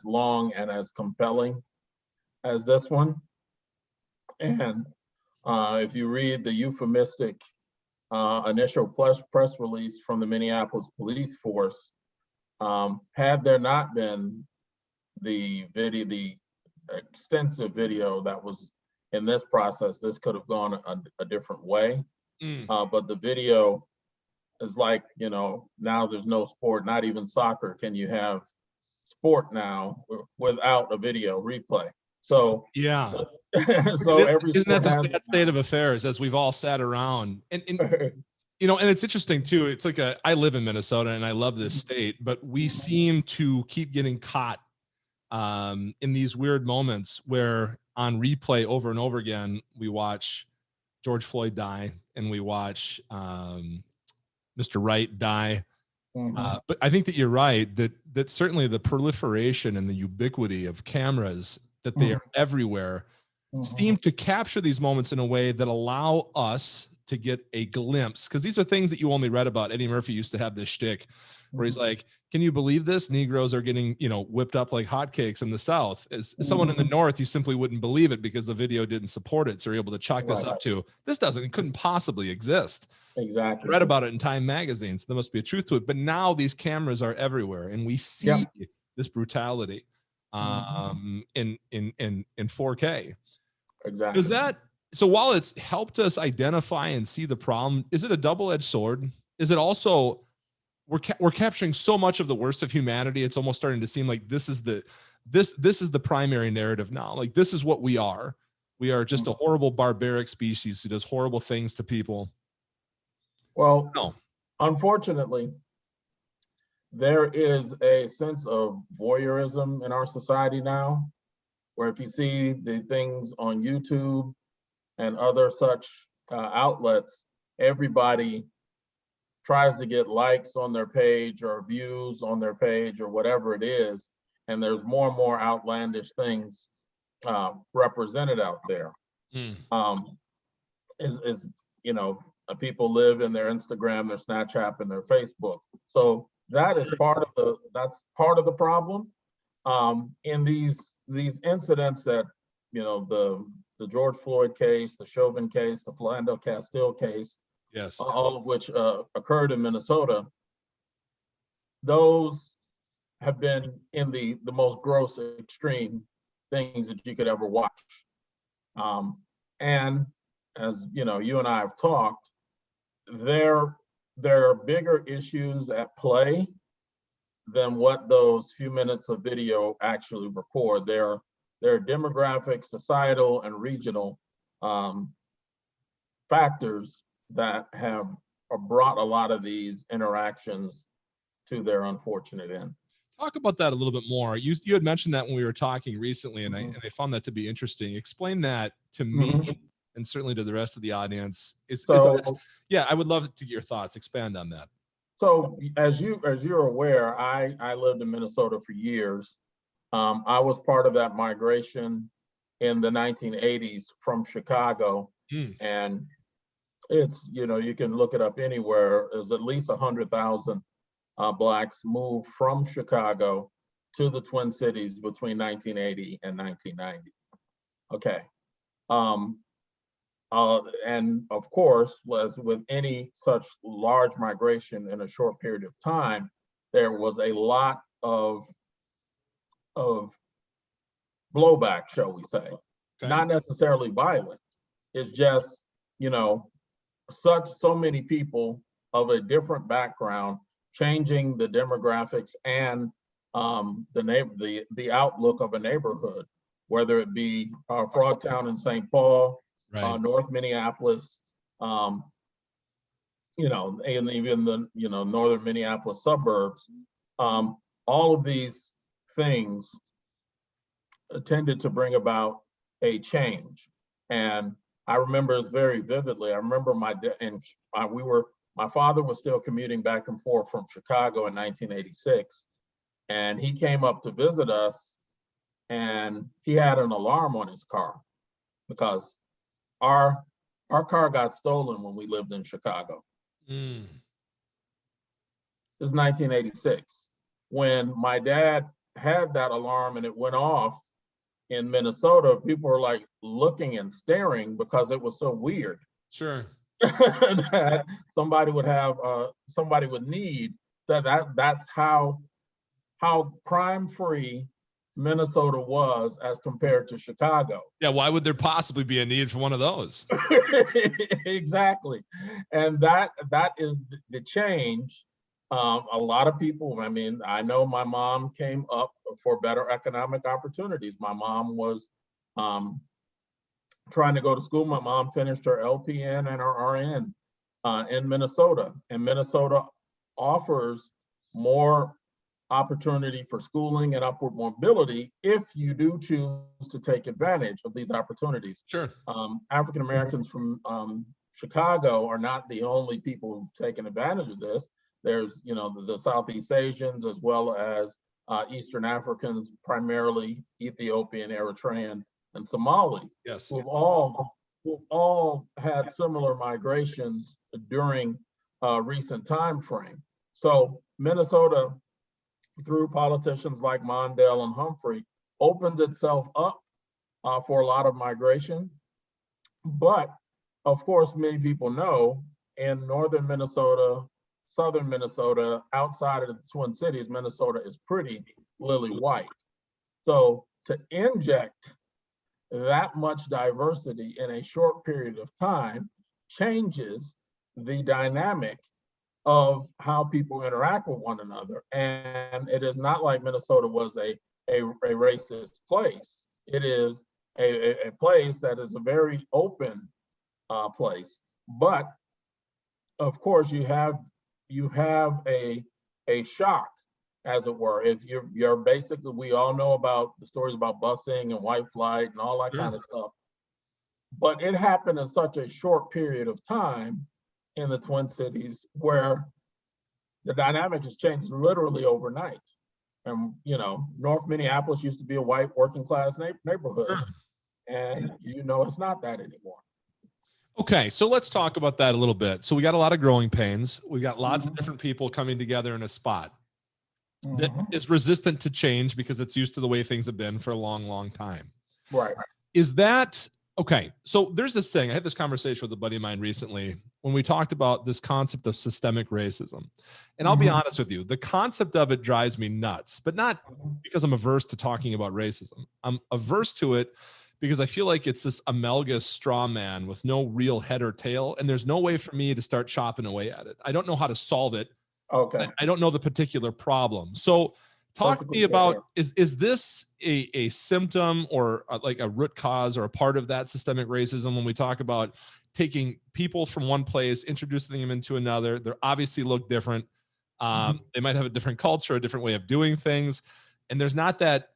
long and as compelling as this one. And if you read the euphemistic initial press release from the Minneapolis police force, had there not been the extensive video that was in this process, this could have gone a different way. But the video is like, now there's no sport, not even soccer can you have sport now without a video replay. So yeah. So isn't that the sad state of affairs as we've all sat around and and it's interesting too. It's like I live in Minnesota and I love this state, but we seem to keep getting caught in these weird moments where on replay over and over again, we watch George Floyd die and we watch Mr. Wright die. But I think that you're right, that certainly the proliferation and the ubiquity of cameras, that they are everywhere, seem to capture these moments in a way that allow us to get a glimpse, because these are things that you only read about. Eddie Murphy used to have this shtick where he's like, can you believe this? Negroes are getting, whipped up like hotcakes in the South. As someone in the North, you simply wouldn't believe it because the video didn't support it. So you're able to chalk this up to, it couldn't possibly exist. Exactly. I read about it in Time magazine, so there must be a truth to it. But now these cameras are everywhere, and we see this brutality in 4K. Exactly. So while it's helped us identify and see the problem, is it a double-edged sword? Is it also we're capturing so much of the worst of humanity? It's almost starting to seem like this is the primary narrative now. Like, this is what we are. We are just a horrible barbaric species who does horrible things to people. Well, no. Unfortunately, there is a sense of voyeurism in our society now, where if you see the things on YouTube and other such outlets, everybody tries to get likes on their page or views on their page or whatever it is, and there's more and more outlandish things represented out there. People live in their Instagram, their Snapchat, and their Facebook. So that is part of the problem. In these incidents that, the George Floyd case, the Chauvin case, the Philando Castile case, yes, all of which occurred in Minnesota, those have been in the most gross extreme things that you could ever watch. And as you and I have talked, there are bigger issues at play than what those few minutes of video actually record. There are demographic, societal, and regional factors that have brought a lot of these interactions to their unfortunate end. Talk about that a little bit more. You had mentioned that when we were talking recently, and I found that to be interesting. Explain that to me and certainly to the rest of the audience. I would love to get your thoughts. Expand on that. So as you're aware, I lived in Minnesota for years. I was part of that migration in the 1980s from Chicago, and it's, you can look it up anywhere. There's at least 100,000 Blacks moved from Chicago to the Twin Cities between 1980 and 1990. Okay. And of course, as with any such large migration in a short period of time, there was a lot of blowback, shall we say. Okay. Not necessarily violent. It's just, so many people of a different background changing the demographics and the outlook of a neighborhood, whether it be Frogtown in St. Paul, right. North Minneapolis, and even the northern Minneapolis suburbs. All of these things tended to bring about a change, and I remember this very vividly. I remember my father was still commuting back and forth from Chicago in 1986, and he came up to visit us, and he had an alarm on his car because our car got stolen when we lived in Chicago. This is 1986, when my dad had that alarm and it went off in Minnesota, people were like looking and staring because it was so weird. Sure. That somebody would need that's how crime-free Minnesota was as compared to Chicago. Yeah, why would there possibly be a need for one of those? Exactly. And that is the change. A lot of people, I mean, I know my mom came up for better economic opportunities. My mom was trying to go to school. My mom finished her LPN and her RN in Minnesota, and Minnesota offers more opportunity for schooling and upward mobility if you do choose to take advantage of these opportunities. Sure. African Americans from Chicago are not the only people who've taken advantage of this. There's, the Southeast Asians as well as Eastern Africans, primarily Ethiopian, Eritrean, and Somali, yes, who've all had similar migrations during recent time frame. So Minnesota, through politicians like Mondale and Humphrey, opened itself up for a lot of migration. But of course, many people know in northern Minnesota, southern Minnesota, outside of the Twin Cities, Minnesota is pretty lily white. So to inject that much diversity in a short period of time changes the dynamic of how people interact with one another. And it is not like Minnesota was a racist place. It is a place that is a very open place. But of course, you have a shock, as it were. If you're basically, we all know about the stories about busing and white flight and all that kind of stuff. But it happened in such a short period of time in the Twin Cities where the dynamic has changed literally overnight. And North Minneapolis used to be a white working class neighborhood, and it's not that anymore. Okay, so let's talk about that a little bit. So we got a lot of growing pains. We got lots of different people coming together in a spot that is resistant to change because it's used to the way things have been for a long, long time. Right. Is that okay? So there's this thing. I had this conversation with a buddy of mine recently when we talked about this concept of systemic racism. And I'll be honest with you, the concept of it drives me nuts, but not because I'm averse to talking about racism. I'm averse to it because I feel like it's this amalgamous straw man with no real head or tail. And there's no way for me to start chopping away at it. I don't know how to solve it. Okay. I don't know the particular problem. So talk to me about, is this a symptom or like a root cause or a part of that systemic racism when we talk about taking people from one place, introducing them into another? They obviously look different. They might have a different culture, a different way of doing things. And there's not that,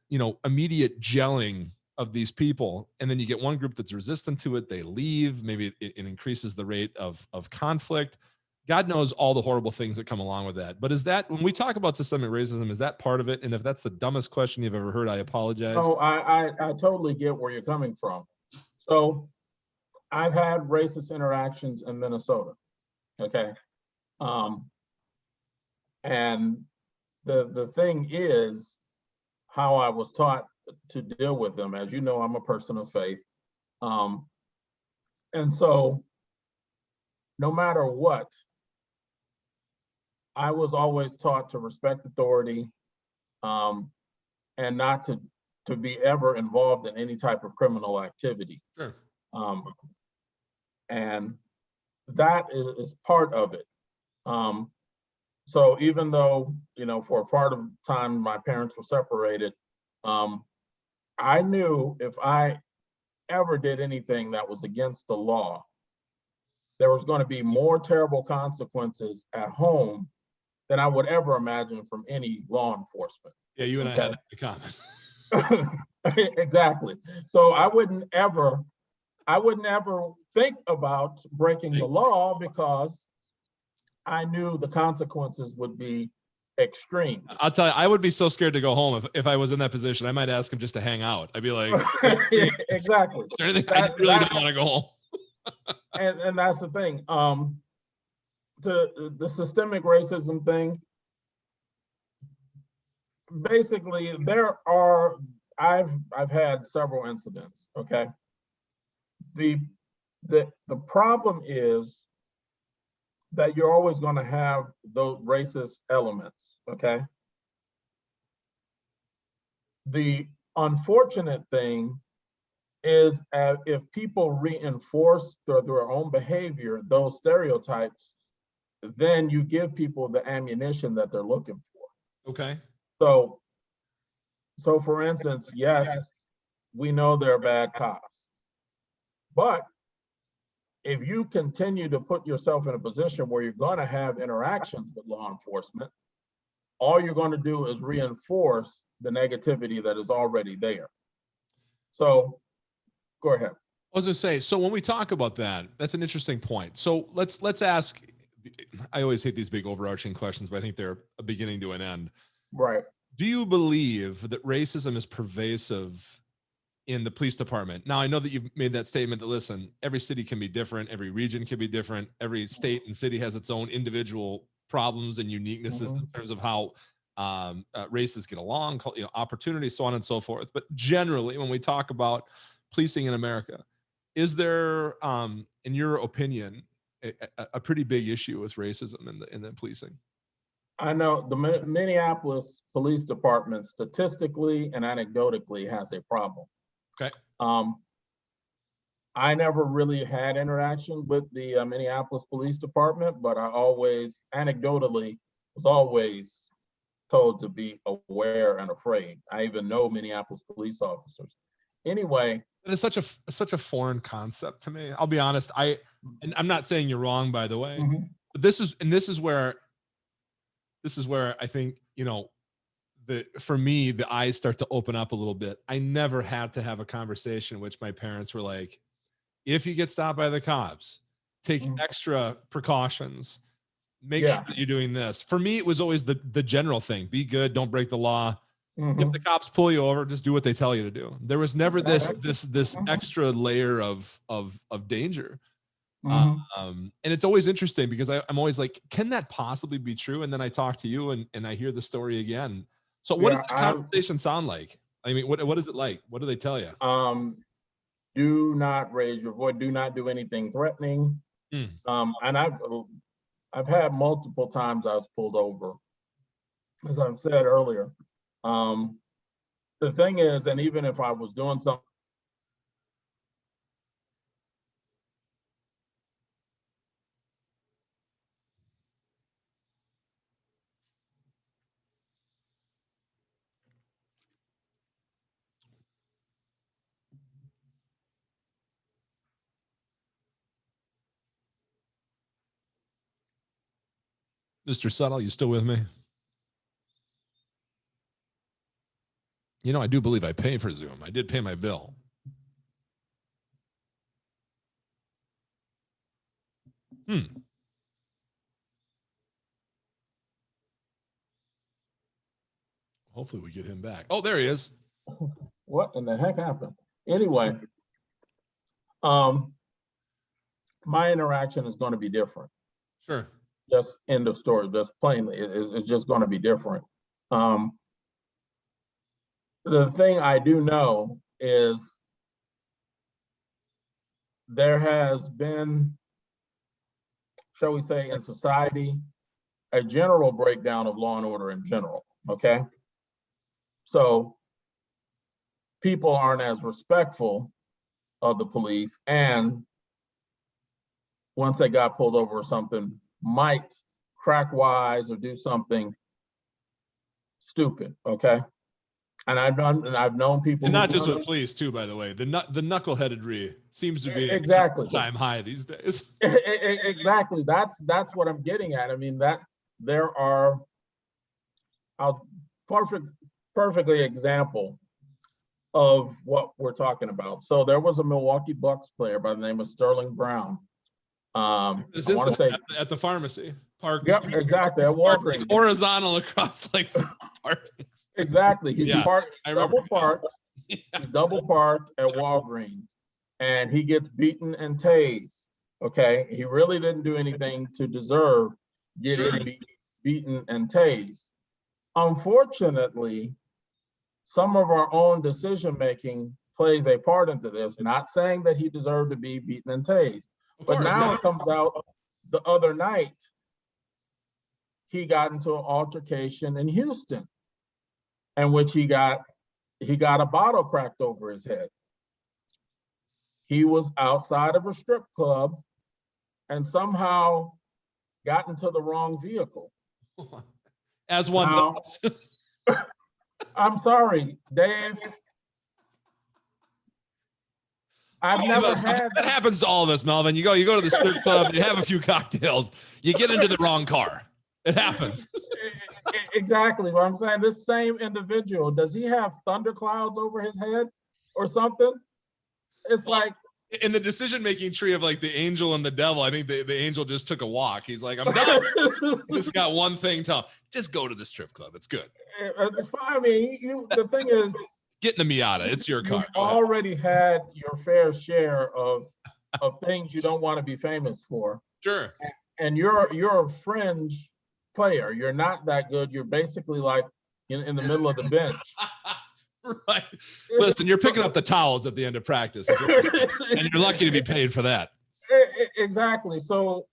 immediate gelling of these people. And then you get one group that's resistant to it. They leave. Maybe it increases the rate of conflict. God knows all the horrible things that come along with that. But is that, when we talk about systemic racism, is that part of it? And if that's the dumbest question you've ever heard, I apologize. Oh, I totally get where you're coming from. So I've had racist interactions in Minnesota. Okay. And the thing is how I was taught to deal with them. As you know, I'm a person of faith. And so no matter what, I was always taught to respect authority and not to be ever involved in any type of criminal activity. Sure. And that is part of it. So even though, for a part of the time my parents were separated, I knew if I ever did anything that was against the law, there was going to be more terrible consequences at home than I would ever imagine from any law enforcement. Yeah, you and I had that in common. Exactly. So I wouldn't ever think about breaking the law because I knew the consequences would be extreme. I'll tell you, I would be so scared to go home if I was in that position. I might ask him just to hang out. I'd be like, exactly. Is there anything I really don't want to go home? and that's the thing. The systemic racism thing, basically, I've had several incidents, okay? The problem is that you're always going to have those racist elements, okay? The unfortunate thing is if people reinforce through their own behavior those stereotypes, then you give people the ammunition that they're looking for. Okay. So for instance, yes, we know they're bad cops, but if you continue to put yourself in a position where you're going to have interactions with law enforcement, all you're going to do is reinforce the negativity that is already there. So go ahead. I was gonna say, so when we talk about that, that's an interesting point. So let's ask, I always hate these big overarching questions, but I think they're a beginning to an end. Right. Do you believe that racism is pervasive in the police department? Now, I know that you've made that statement that, listen, every city can be different, every region can be different, every state and city has its own individual problems and uniquenesses in terms of how races get along, opportunities, so on and so forth. But generally, when we talk about policing in America, is there, in your opinion, a pretty big issue with racism in the policing? I know the Minneapolis Police Department statistically and anecdotally has a problem. Okay. I never really had interaction with the Minneapolis Police Department, but I always anecdotally was always told to be aware and afraid. I even know Minneapolis police officers. Anyway, it is such a foreign concept to me. I'll be honest. And I'm not saying you're wrong, by the way, but this is where I think, for me, the eyes start to open up a little bit. I never had to have a conversation which my parents were like, if you get stopped by the cops, take extra precautions, make sure that you're doing this. For me, it was always the general thing: be good, don't break the law. If the cops pull you over, just do what they tell you to do. There was never this extra layer of danger. And it's always interesting because I'm always like, can that possibly be true? And then I talk to you and I hear the story again. So what does the conversation sound like? I mean, what is it like? What do they tell you? Do not raise your voice. Do not do anything threatening. And I've had multiple times I was pulled over, as I've said earlier. The thing is, and even if I was doing something, Mr. Suttle, you still with me? I do believe I pay for Zoom. I did pay my bill. Hopefully we get him back. Oh, there he is. What in the heck happened? Anyway, my interaction is going to be different. Sure. Just end of story. Just plainly, it's just going to be different. The thing I do know is there has been, shall we say, in society, a general breakdown of law and order in general, okay? So people aren't as respectful of the police, and once they got pulled over or something, might crack wise or do something stupid, okay? And I've known people, and not just with police too, by the way. The knuckleheadedry seems to be exactly time high these days. Exactly. That's what I'm getting at. I mean, that there are, I'll perfectly example of what we're talking about. So there was a Milwaukee Bucks player by the name of Sterling Brown. I want to say at the pharmacy park. Yep, exactly. At Walgreens. Horizontal across like parkings. Exactly. He's double parked at Walgreens, and he gets beaten and tased. Okay, he really didn't do anything to deserve getting beaten and tased. unfortunately, some of our own decision-making plays a part into this, not saying that he deserved to be beaten and tased. But now it comes out the other night, he got into an altercation in Houston, in which he got a bottle cracked over his head. He was outside of a strip club and somehow got into the wrong vehicle. As one does. I'm sorry, Dave. I've never had that happens to all of us, Melvin. You go to the strip club, you have a few cocktails, you get into the wrong car. It happens. Exactly what I'm saying. This same individual, does he have thunderclouds over his head or something? It's like in the decision-making tree of like the angel and the devil, I think the angel just took a walk. He's like, I'm done. Just got one thing to just go to the strip club. It's good. It's fine. I mean, the thing is, get in the Miata. It's your car. You already had your fair share of things you don't want to be famous for. Sure. And you're a fringe player. You're not that good. You're basically like in the middle of the bench. Right. Listen, you're picking up the towels at the end of practice, and you're lucky to be paid for that. Exactly. So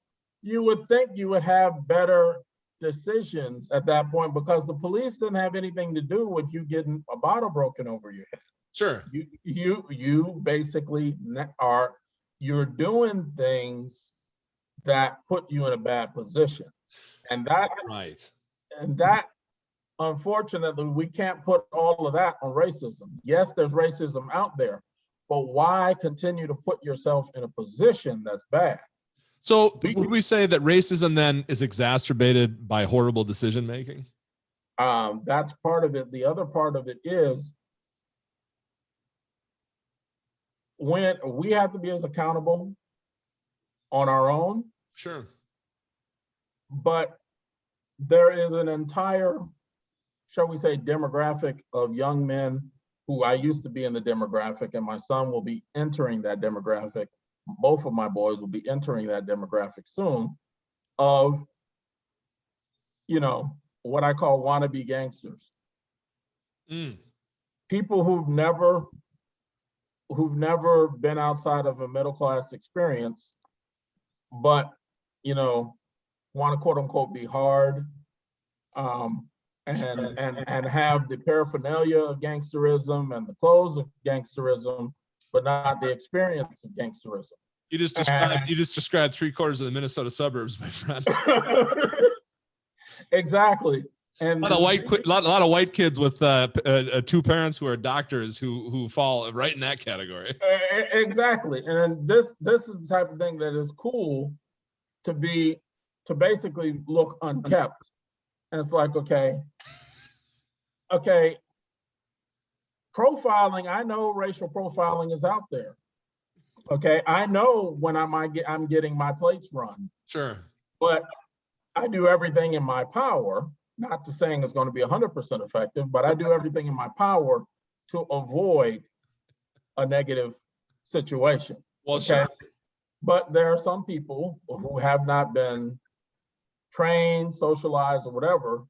you would think you would have better decisions at that point, because the police didn't have anything to do with you getting a bottle broken over your head. Sure. You basically you're doing things that put you in a bad position, and that unfortunately, we can't put all of that on racism. Yes, there's racism out there, but why continue to put yourself in a position that's bad? So would we say that racism then is exacerbated by horrible decision-making? That's part of it. The other part of it is when we have to be as accountable on our own. Sure. But there is an entire, shall we say, demographic of young men who I used to be in the demographic, and my son will be entering that demographic. Both of my boys will be entering that demographic soon, of, what I call wannabe gangsters. People who've never been outside of a middle-class experience, but, want to quote unquote be hard, and have the paraphernalia of gangsterism and the clothes of gangsterism, but not the experience of gangsterism. You just described 3/4 of the Minnesota suburbs, my friend. Exactly. And a lot of white kids with two parents who are doctors who fall right in that category. Exactly. And this is the type of thing that is cool to basically look unkept. And it's like, okay, profiling, I know racial profiling is out there. Okay, I know when I'm getting my plates run. Sure. But I do everything in my power, not to saying it's going to be 100% effective, but I do everything in my power to avoid a negative situation. Well, okay. Sure. But there are some people who have not been trained, socialized, or whatever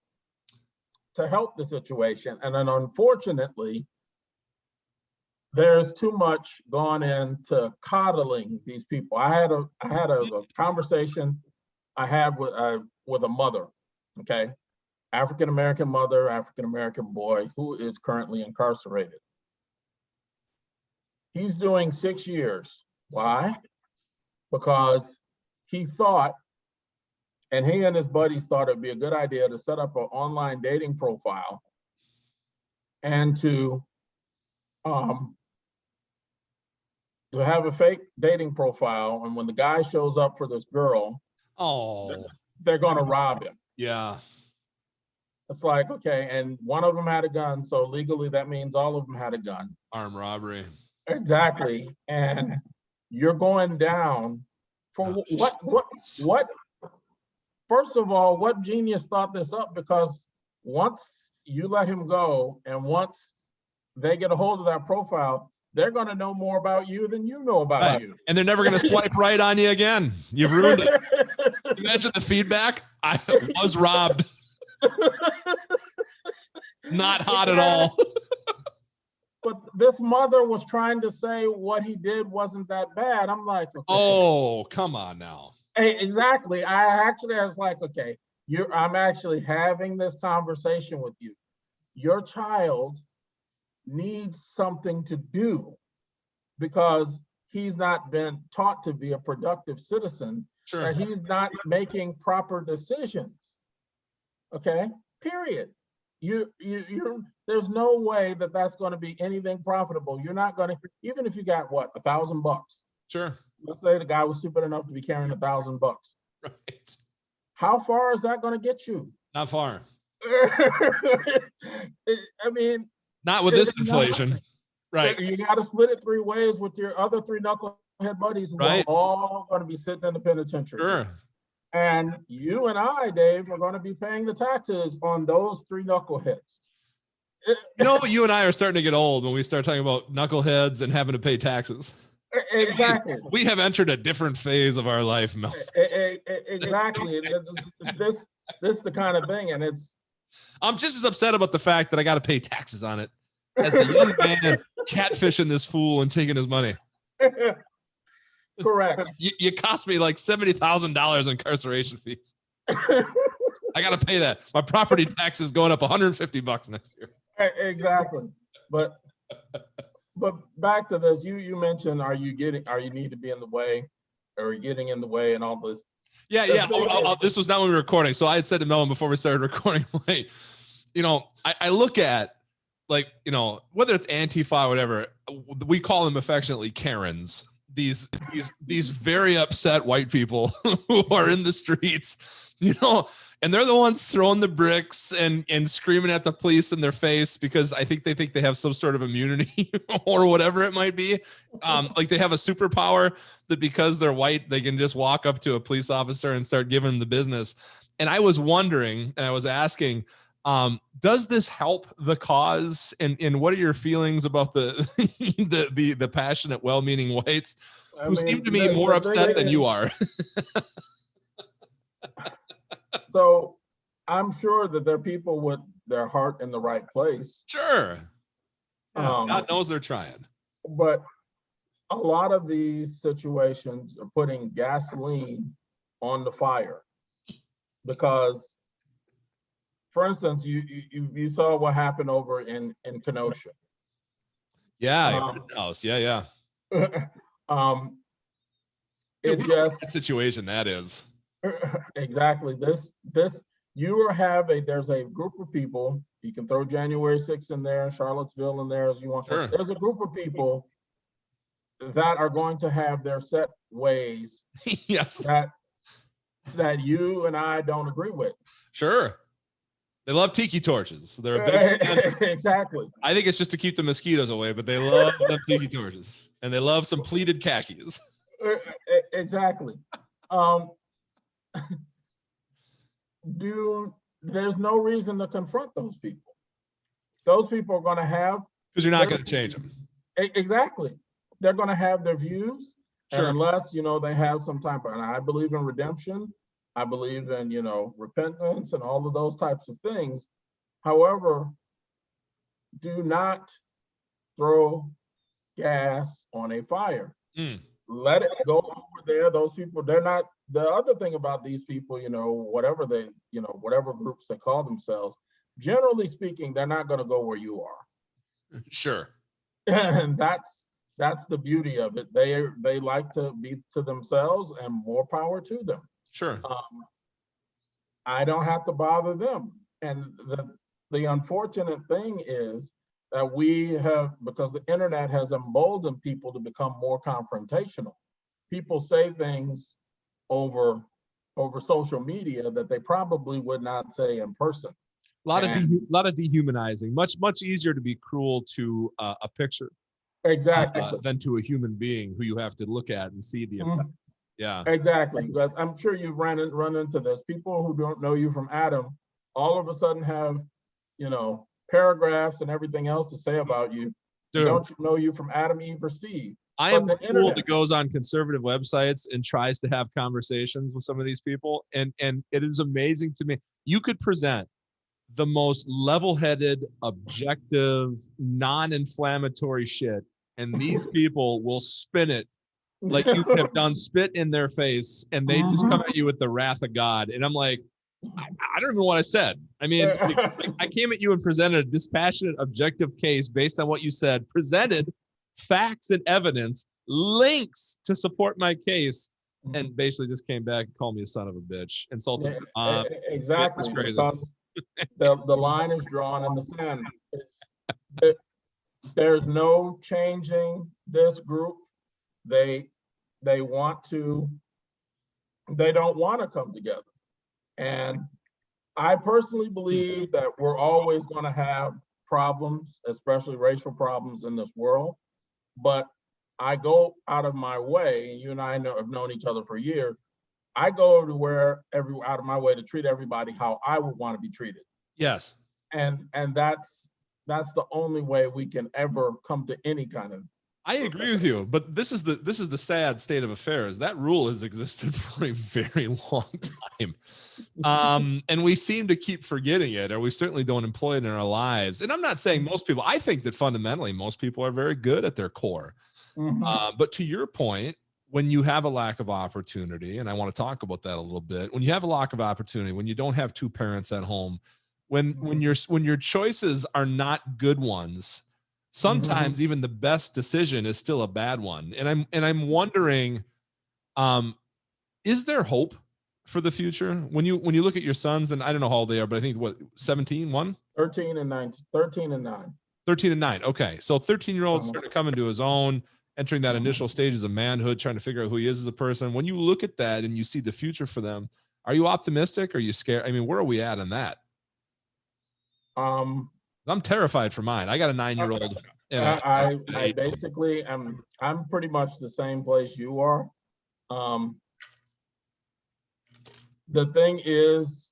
to help the situation. And then unfortunately, there's too much gone into coddling these people. I had a conversation I had with a mother, okay? African-American mother, African-American boy who is currently incarcerated. He's doing 6 years. Why? Because he thought, and he and his buddies thought it'd be a good idea to set up an online dating profile and to have a fake dating profile. And when the guy shows up for this girl, they're gonna rob him. Yeah. It's like, okay, and one of them had a gun, so legally that means all of them had a gun. Armed robbery. Exactly. And you're going down for what? First of all, what genius thought this up? Because once you let him go and once they get a hold of that profile, they're going to know more about you than you know about you. And they're never going to swipe right on you again. You've ruined it. Imagine the feedback. I was robbed. Not hot at all. But this mother was trying to say what he did wasn't that bad. I'm like, okay. Oh, come on now. Hey, exactly. I was like, okay, I'm actually having this conversation with you. Your child needs something to do because he's not been taught to be a productive citizen. Sure. That he's not making proper decisions. Okay, period. There's no way that that's going to be anything profitable. You're not going to, even if you got what, $1,000. Sure. Let's say the guy was stupid enough to be carrying $1,000. Right. How far is that going to get you? Not far. I mean, not with this inflation. Right. You got to split it 3 ways with your other 3 knucklehead buddies, and right. we're all going to be sitting in the penitentiary. Sure. And you and I, Dave, are going to be paying the taxes on those 3 knuckleheads. You know, you and I are starting to get old when we start talking about knuckleheads and having to pay taxes. Exactly. We have entered a different phase of our life, Mel. Exactly. This is the kind of thing, and I'm just as upset about the fact that I got to pay taxes on it as the young man catfishing this fool and taking his money. Correct. You cost me like $70,000 in incarceration fees. I got to pay that. My property tax is going up $150 next year. Exactly. But back to this, you mentioned, are you need to be in the way, or getting in the way, and all this. Yeah. This was not when we were recording. So I had said to Melvin before we started recording, like, you know, I look at, like, you know, whether it's Antifa or whatever, we call them affectionately Karens. These very upset white people who are in the streets, you know, and they're the ones throwing the bricks and screaming at the police in their face because I think they have some sort of immunity or whatever it might be. Like they have a superpower that because they're white, they can just walk up to a police officer and start giving them the business. And I was wondering, and I was asking, does this help the cause? And what are your feelings about the passionate, well-meaning whites who seem to be more upset than you are? So I'm sure that there are people with their heart in the right place. Sure. Yeah, God knows they're trying. But a lot of these situations are putting gasoline on the fire because, for instance, you saw what happened over in Kenosha. Yeah, house. Yeah. Dude, that situation that is. Exactly. There's a group of people, you can throw January 6th in there, Charlottesville in there as you want. Sure. There's a group of people that are going to have their set ways yes. that you and I don't agree with. Sure. They love tiki torches. They're a big fan. Exactly. I think it's just to keep the mosquitoes away, but they love them tiki torches. And they love some pleated khakis. Exactly. There's no reason to confront those people. Those people are going to have, because you're not going to change them. Exactly. They're going to have their views. Sure. And unless, they have some type of, and I believe in redemption, I believe in, repentance and all of those types of things. However, do not throw gas on a fire. Let it go over there. Those people, they're not, the other thing about these people, whatever groups they call themselves, generally speaking, they're not going to go where you are. Sure. And that's the beauty of it. They like to be to themselves, and more power to them. Sure. I don't have to bother them. And the unfortunate thing is that we have, because the internet has emboldened people to become more confrontational. People say things over social media that they probably would not say in person. A lot of dehumanizing. Much easier to be cruel to a picture, exactly, than to a human being who you have to look at and see the effect. Yeah, exactly. Because I'm sure you've run into this. People who don't know you from Adam, all of a sudden have, paragraphs and everything else to say about you. Dude. Don't know you from Adam, Eve, or Steve. I am the fool that goes on conservative websites and tries to have conversations with some of these people, and it is amazing to me. You could present the most level-headed, objective, non-inflammatory shit, and these people will spin it like you have done spit in their face, and they just come at you with the wrath of God. And I'm like, I don't even know what I said. I mean, I came at you and presented a dispassionate, objective case based on what you said, presented facts and evidence, links to support my case, and basically just came back and called me a son of a bitch, insulted my mom. Exactly, because the line is drawn in the sand. There's no changing this group. They don't want to come together. And I personally believe that we're always going to have problems, especially racial problems in this world. But I go out of my way, and you and I have known each other for years. I go to out of my way to treat everybody how I would want to be treated. Yes. And that's the only way we can ever come to any kind of. I agree with you, but this is the sad state of affairs. That rule has existed for a very long time. And we seem to keep forgetting it, or we certainly don't employ it in our lives. And I'm not saying most people, I think that fundamentally most people are very good at their core. But to your point, when you have a lack of opportunity, and I want to talk about that a little bit, when you have a lack of opportunity, when you don't have two parents at home, when your choices are not good ones, sometimes even the best decision is still a bad one. And I'm wondering, is there hope for the future when you look at your sons? And I don't know how old they are, but I think what, 17, 1? 13 and 9. 13 and 9. 13 and 9. Okay. So 13-year-old starting to come into his own, entering that initial stages of manhood, trying to figure out who he is as a person. When you look at that and you see the future for them, are you optimistic? Or are you scared? I mean, where are we at on that? I'm terrified for mine. I got a 9-year-old. And I basically I'm pretty much the same place you are. The thing is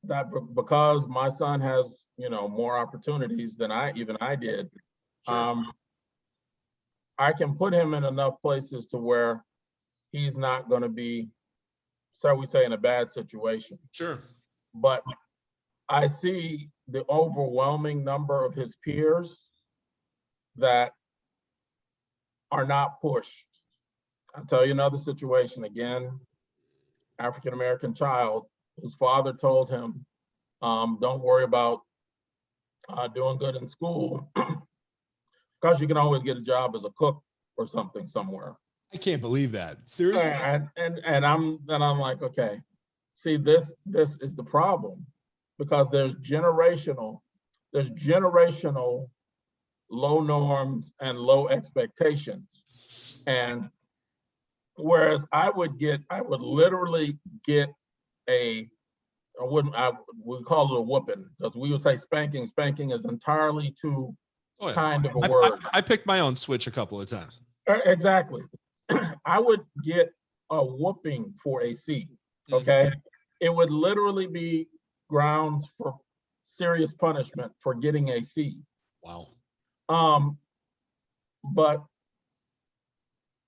that because my son has, more opportunities than I did, sure. I can put him in enough places to where he's not going to be, so we say, in a bad situation. Sure. But I see the overwhelming number of his peers that are not pushed. I'll tell you another situation again. African-American child whose father told him, don't worry about doing good in school because you can always get a job as a cook or something somewhere. I can't believe that. Seriously. And I'm like, okay, see, this is the problem, because there's generational low norms and low expectations. And whereas I would literally get we call it a whooping, because we would say spanking. Spanking is entirely too kind of a word. I picked my own switch a couple of times. Exactly. I would get a whooping for a C, okay? It would literally be grounds for serious punishment for getting a C. Wow. But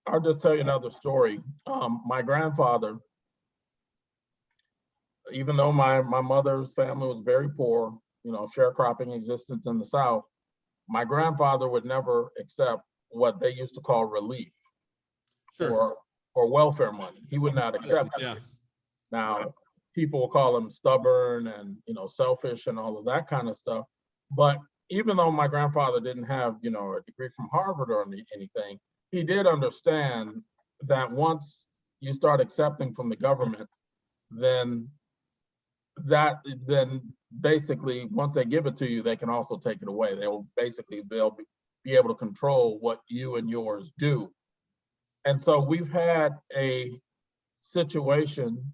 I'll just tell you another story. My grandfather, even though my mother's family was very poor, sharecropping existence in the South, my grandfather would never accept what they used to call relief, or welfare money. He would not accept it. Yeah. Now, people will call him stubborn and selfish and all of that kind of stuff. But even though my grandfather didn't have a degree from Harvard or anything, he did understand that once you start accepting from the government, then basically once they give it to you, they can also take it away. They'll be able to control what you and yours do. And so we've had a situation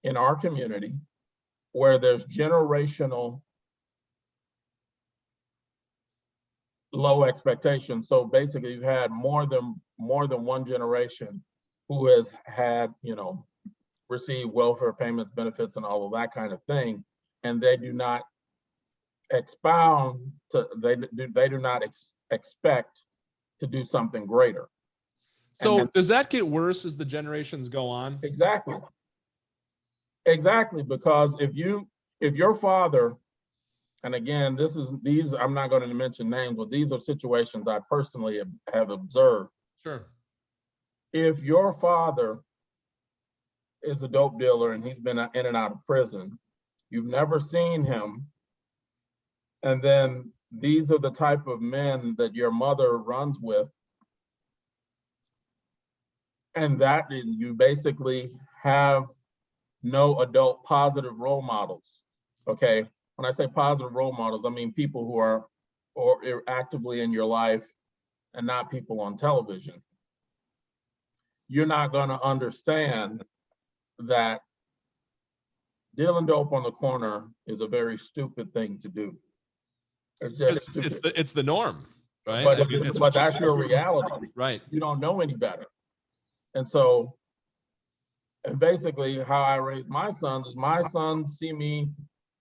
in our community where there's generational low expectations. So basically you've had more than one generation who has had, received welfare payments, benefits, and all of that kind of thing. And they do not expect to do something greater. So does that get worse as the generations go on? Exactly. Because if you if your father, and again, these, I'm not going to mention names, but these are situations I personally have observed. Sure. If your father is a dope dealer and he's been in and out of prison, you've never seen him, and then these are the type of men that your mother runs with, and that you basically have no adult positive role models. Okay, when I say positive role models, I mean people who are actively in your life and not people on television. You're not going to understand that dealing dope on the corner is a very stupid thing to do. It's just stupid. It's the norm, right? But that's your reality. Right. You don't know any better. And so, and basically how I raise my sons is my sons see me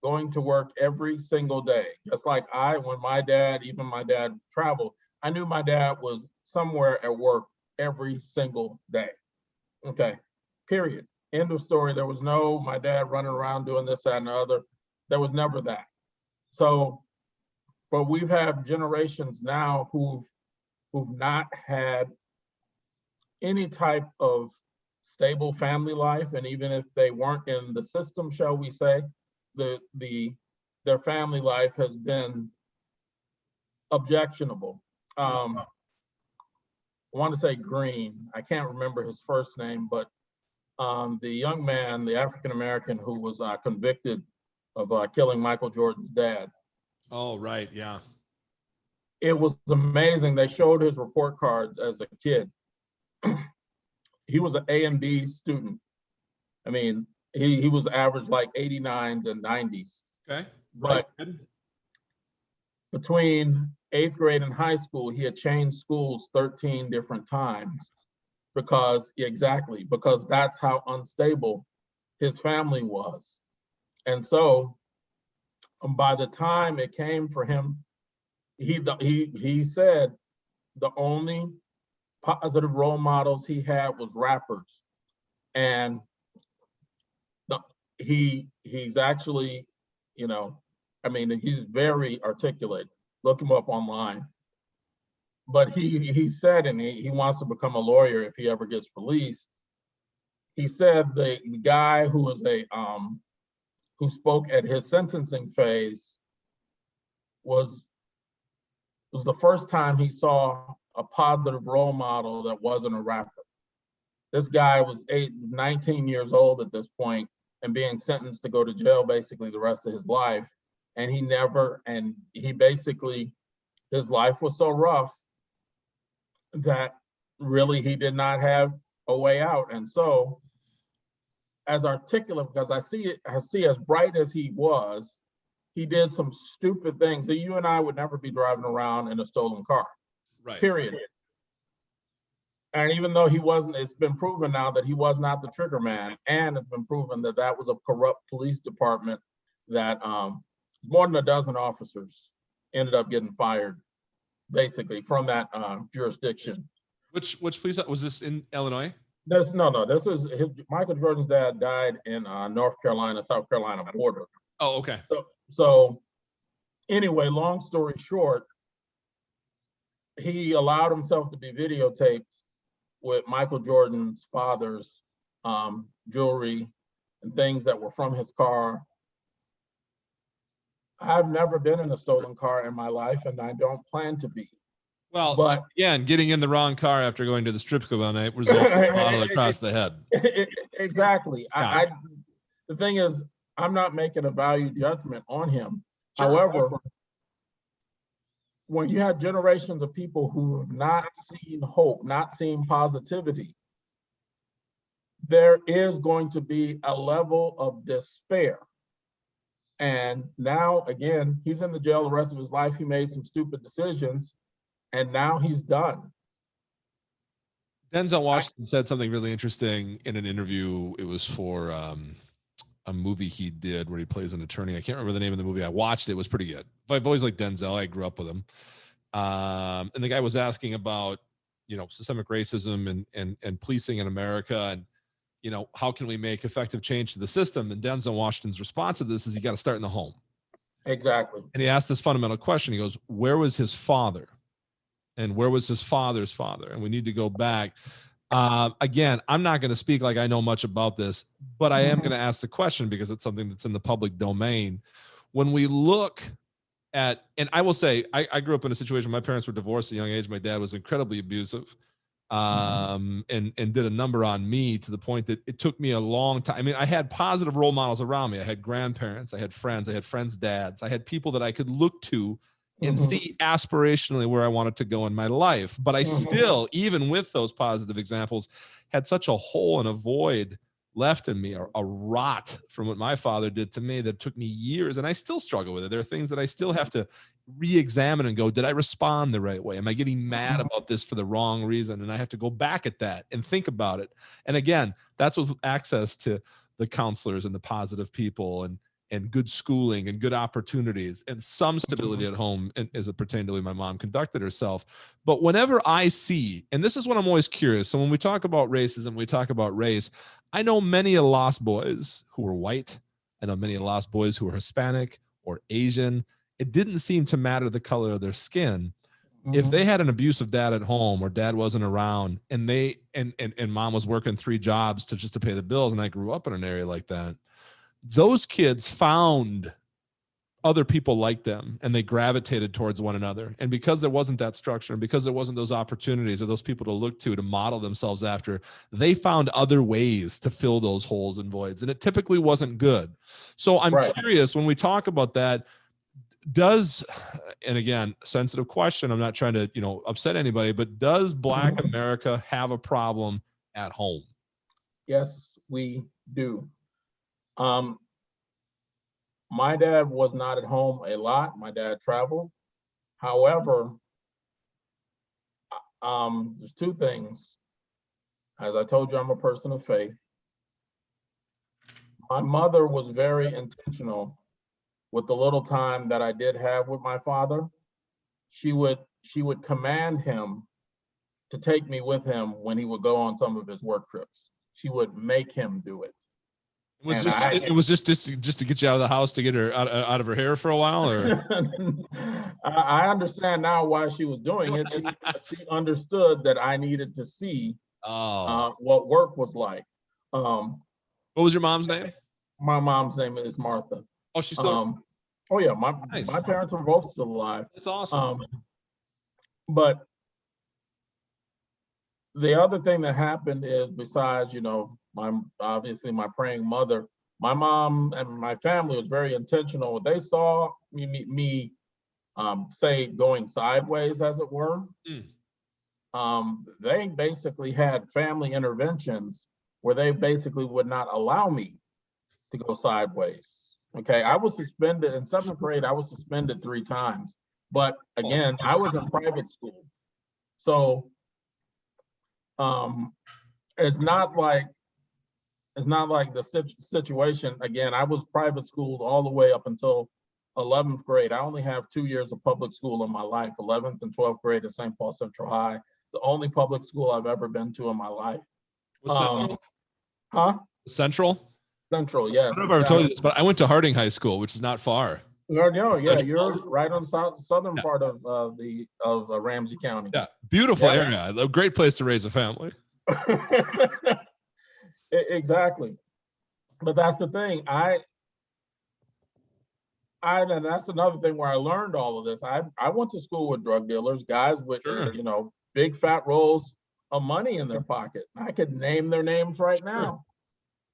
going to work every single day. Just like when my dad traveled, I knew my dad was somewhere at work every single day. Okay, period. End of story. There was no my dad running around doing this, that, and the other. There was never that. So, but we've had generations now who've not had any type of stable family life, and even if they weren't in the system, shall we say, their family life has been objectionable. I want to say Green. I can't remember his first name, but the young man, the African American who was convicted of killing Michael Jordan's dad. Oh, right, yeah. It was amazing. They showed his report cards as a kid. He was an A and B student. I mean, he was average like 89s and 90s. Okay. Right. But between 8th grade and high school, he had changed schools 13 different times because that's how unstable his family was. And so by the time it came for him, he said the only positive role models he had was rappers. And he's actually, he's very articulate. Look him up online. But he said, and he wants to become a lawyer if he ever gets released. He said the guy who was who spoke at his sentencing phase was the first time he saw a positive role model that wasn't a rapper. This guy was 19 years old at this point and being sentenced to go to jail basically the rest of his life. And his life was so rough that really he did not have a way out. And so as articulate, because I see as bright as he was, he did some stupid things that you and I would never be driving around in a stolen car. Right. Period. And even though he wasn't, it's been proven now that he was not the trigger man. And it's been proven that that was a corrupt police department that more than a dozen officers ended up getting fired, basically, from that jurisdiction. Which police, was this in Illinois? This is Michael Jordan's dad died in North Carolina, South Carolina border. Oh, okay. So anyway, long story short, he allowed himself to be videotaped with Michael Jordan's father's jewelry and things that were from his car. I've never been in a stolen car in my life, and I don't plan to be. Well, but again, getting in the wrong car after going to the strip club all night resulted in a bottle across the head. Exactly. Yeah. The thing is, I'm not making a value judgment on him. Sure. However, when you have generations of people who have not seen hope, not seen positivity, there is going to be a level of despair. And now, again, he's in the jail the rest of his life. He made some stupid decisions, and now he's done. Denzel Washington said something really interesting in an interview. It was for a movie he did where he plays an attorney. I can't remember the name of the movie. I watched it. It was pretty good. But I've always liked Denzel. I grew up with him. And the guy was asking about, systemic racism and policing in America. And you know, how can we make effective change to the system? And Denzel Washington's response to this is you got to start in the home. Exactly. And he asked this fundamental question. He goes, where was his father? And where was his father's father? And we need to go back. Again, I'm not going to speak like I know much about this, but I am going to ask the question because it's something that's in the public domain. When we look at, and I will say, I grew up in a situation, my parents were divorced at a young age. My dad was incredibly abusive, and did a number on me to the point that it took me a long time. I mean, I had positive role models around me. I had grandparents, I had friends' dads. I had people that I could look to and see aspirationally where I wanted to go in my life. But I still, even with those positive examples, had such a hole and a void left in me, a rot from what my father did to me that took me years. And I still struggle with it. There are things that I still have to re-examine and go, did I respond the right way? Am I getting mad about this for the wrong reason? And I have to go back at that and think about it. And again, that's with access to the counselors and the positive people and good schooling and good opportunities and some stability at home, and as it pertained to the way my mom conducted herself. But whenever I see, and this is what I'm always curious. So when we talk about racism, we talk about race, I know many lost boys who were white. I know many lost boys who were Hispanic or Asian. It didn't seem to matter the color of their skin. If they had an abusive dad at home or dad wasn't around and they, and mom was working 3 jobs just to pay the bills. And I grew up in an area like that. Those kids found other people like them and they gravitated towards one another. And because there wasn't that structure and because there wasn't those opportunities or those people to look to model themselves after, they found other ways to fill those holes and voids. And it typically wasn't good. So I'm curious when we talk about that, and again, sensitive question, I'm not trying to, upset anybody, but does Black America have a problem at home? Yes, we do. My dad was not at home a lot. My dad traveled. However, there's 2 things. As I told you, I'm a person of faith. My mother was very intentional with the little time that I did have with my father. She would command him to take me with him when he would go on some of his work trips. She would make him do it. It was just to get you out of the house, to get her out of her hair for a while, or I understand now why she was doing it. She understood that I needed to see what work was like. What was your mom's name? My mom's name is Martha. Oh, she's still. Oh yeah, my parents are both still alive. That's awesome. But the other thing that happened is, besides, obviously my praying mother, my mom and my family was very intentional. They saw me say going sideways, as it were. They basically had family interventions where they basically would not allow me to go sideways. Okay, I was suspended in 7th grade. I was suspended 3 times, but again, I was in private school, so it's not like the situation. Again, I was private schooled all the way up until 11th grade. I only have 2 years of public school in my life. 11th and 12th grade at St. Paul Central High, the only public school I've ever been to in my life. Central, yes. I don't know if I told you this, but I went to Harding High School, which is not far. Yeah, you're right on the southern part of Ramsey County. Yeah, beautiful area. A great place to raise a family. Exactly, but that's the thing. And that's another thing where I learned all of this. I went to school with drug dealers, guys with big fat rolls of money in their pocket. I could name their names right now,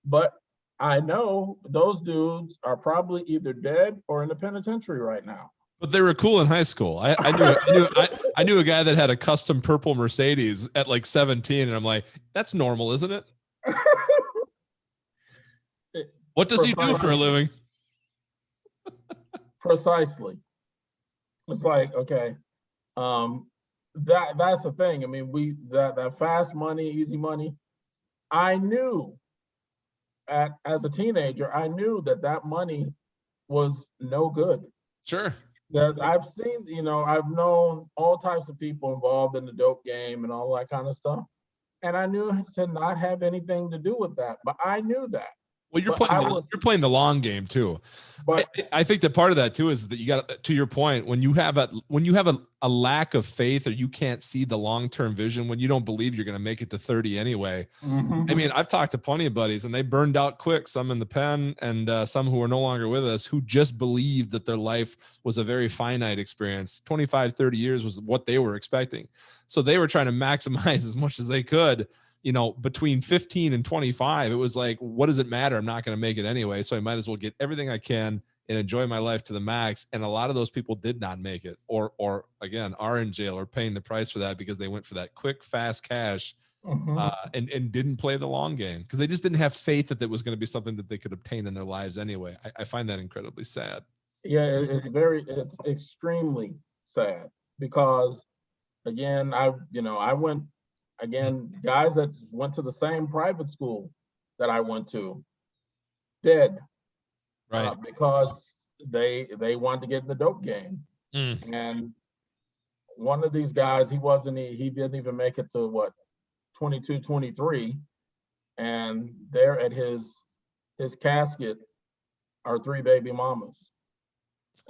but I know those dudes are probably either dead or in the penitentiary right now. But they were cool in high school. I knew a guy that had a custom purple Mercedes at like 17, and I'm like, that's normal, isn't it? What does he do for a living? Precisely. It's like, okay, that's the thing. I mean, that fast money, easy money. I knew as a teenager, I knew that money was no good. Sure. That I've seen, I've known all types of people involved in the dope game and all that kind of stuff. And I knew to not have anything to do with that, but I knew that. Well, you're But playing the long game too. But I think that part of that too is that you got, to your point, when you have a lack of faith, or you can't see the long-term vision, when you don't believe you're going to make it to 30 anyway. I mean, I've talked to plenty of buddies and they burned out quick, some in the pen and some who are no longer with us, who just believed that their life was a very finite experience. 25, 30 years was what they were expecting. So they were trying to maximize as much as they could. You know, between 15 and 25, it was like, what does it matter? I'm not going to make it anyway. So I might as well get everything I can and enjoy my life to the max. And a lot of those people did not make it, or again, are in jail or paying the price for that because they went for that quick, fast cash and didn't play the long game because they just didn't have faith that that was going to be something that they could obtain in their lives anyway. I find that incredibly sad. Yeah, it's extremely sad because again, I went, again, guys that went to the same private school that I went to, dead, Right. because they wanted to get in the dope game. And one of these guys, he didn't even make it to what, 22, 23, and there at his casket are 3 baby mamas.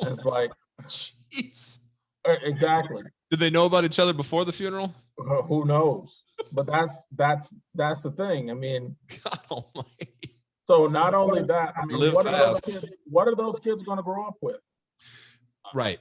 And it's like, jeez. Exactly. Did they know about each other before the funeral? Who knows? But that's the thing. I mean, God almighty. So not only that, I mean, what are those kids going to grow up with? Right.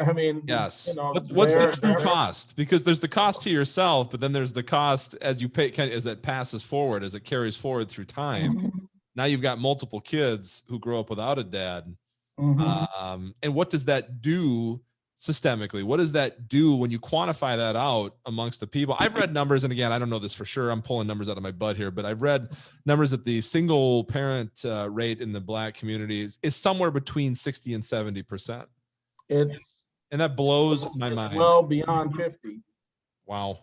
I mean, yes. What's the true cost? Because there's the cost to yourself, but then there's the cost as you pay, as it passes forward, as it carries forward through time. Now you've got multiple kids who grow up without a dad. And what does that do systemically? What does that do when you quantify that out amongst the people? I've read numbers, and again, I don't know this for sure. I'm pulling numbers out of my butt here, but I've read numbers that the single parent rate in the Black communities is somewhere between 60 and 70%. And that blows my mind. Well beyond 50. Wow.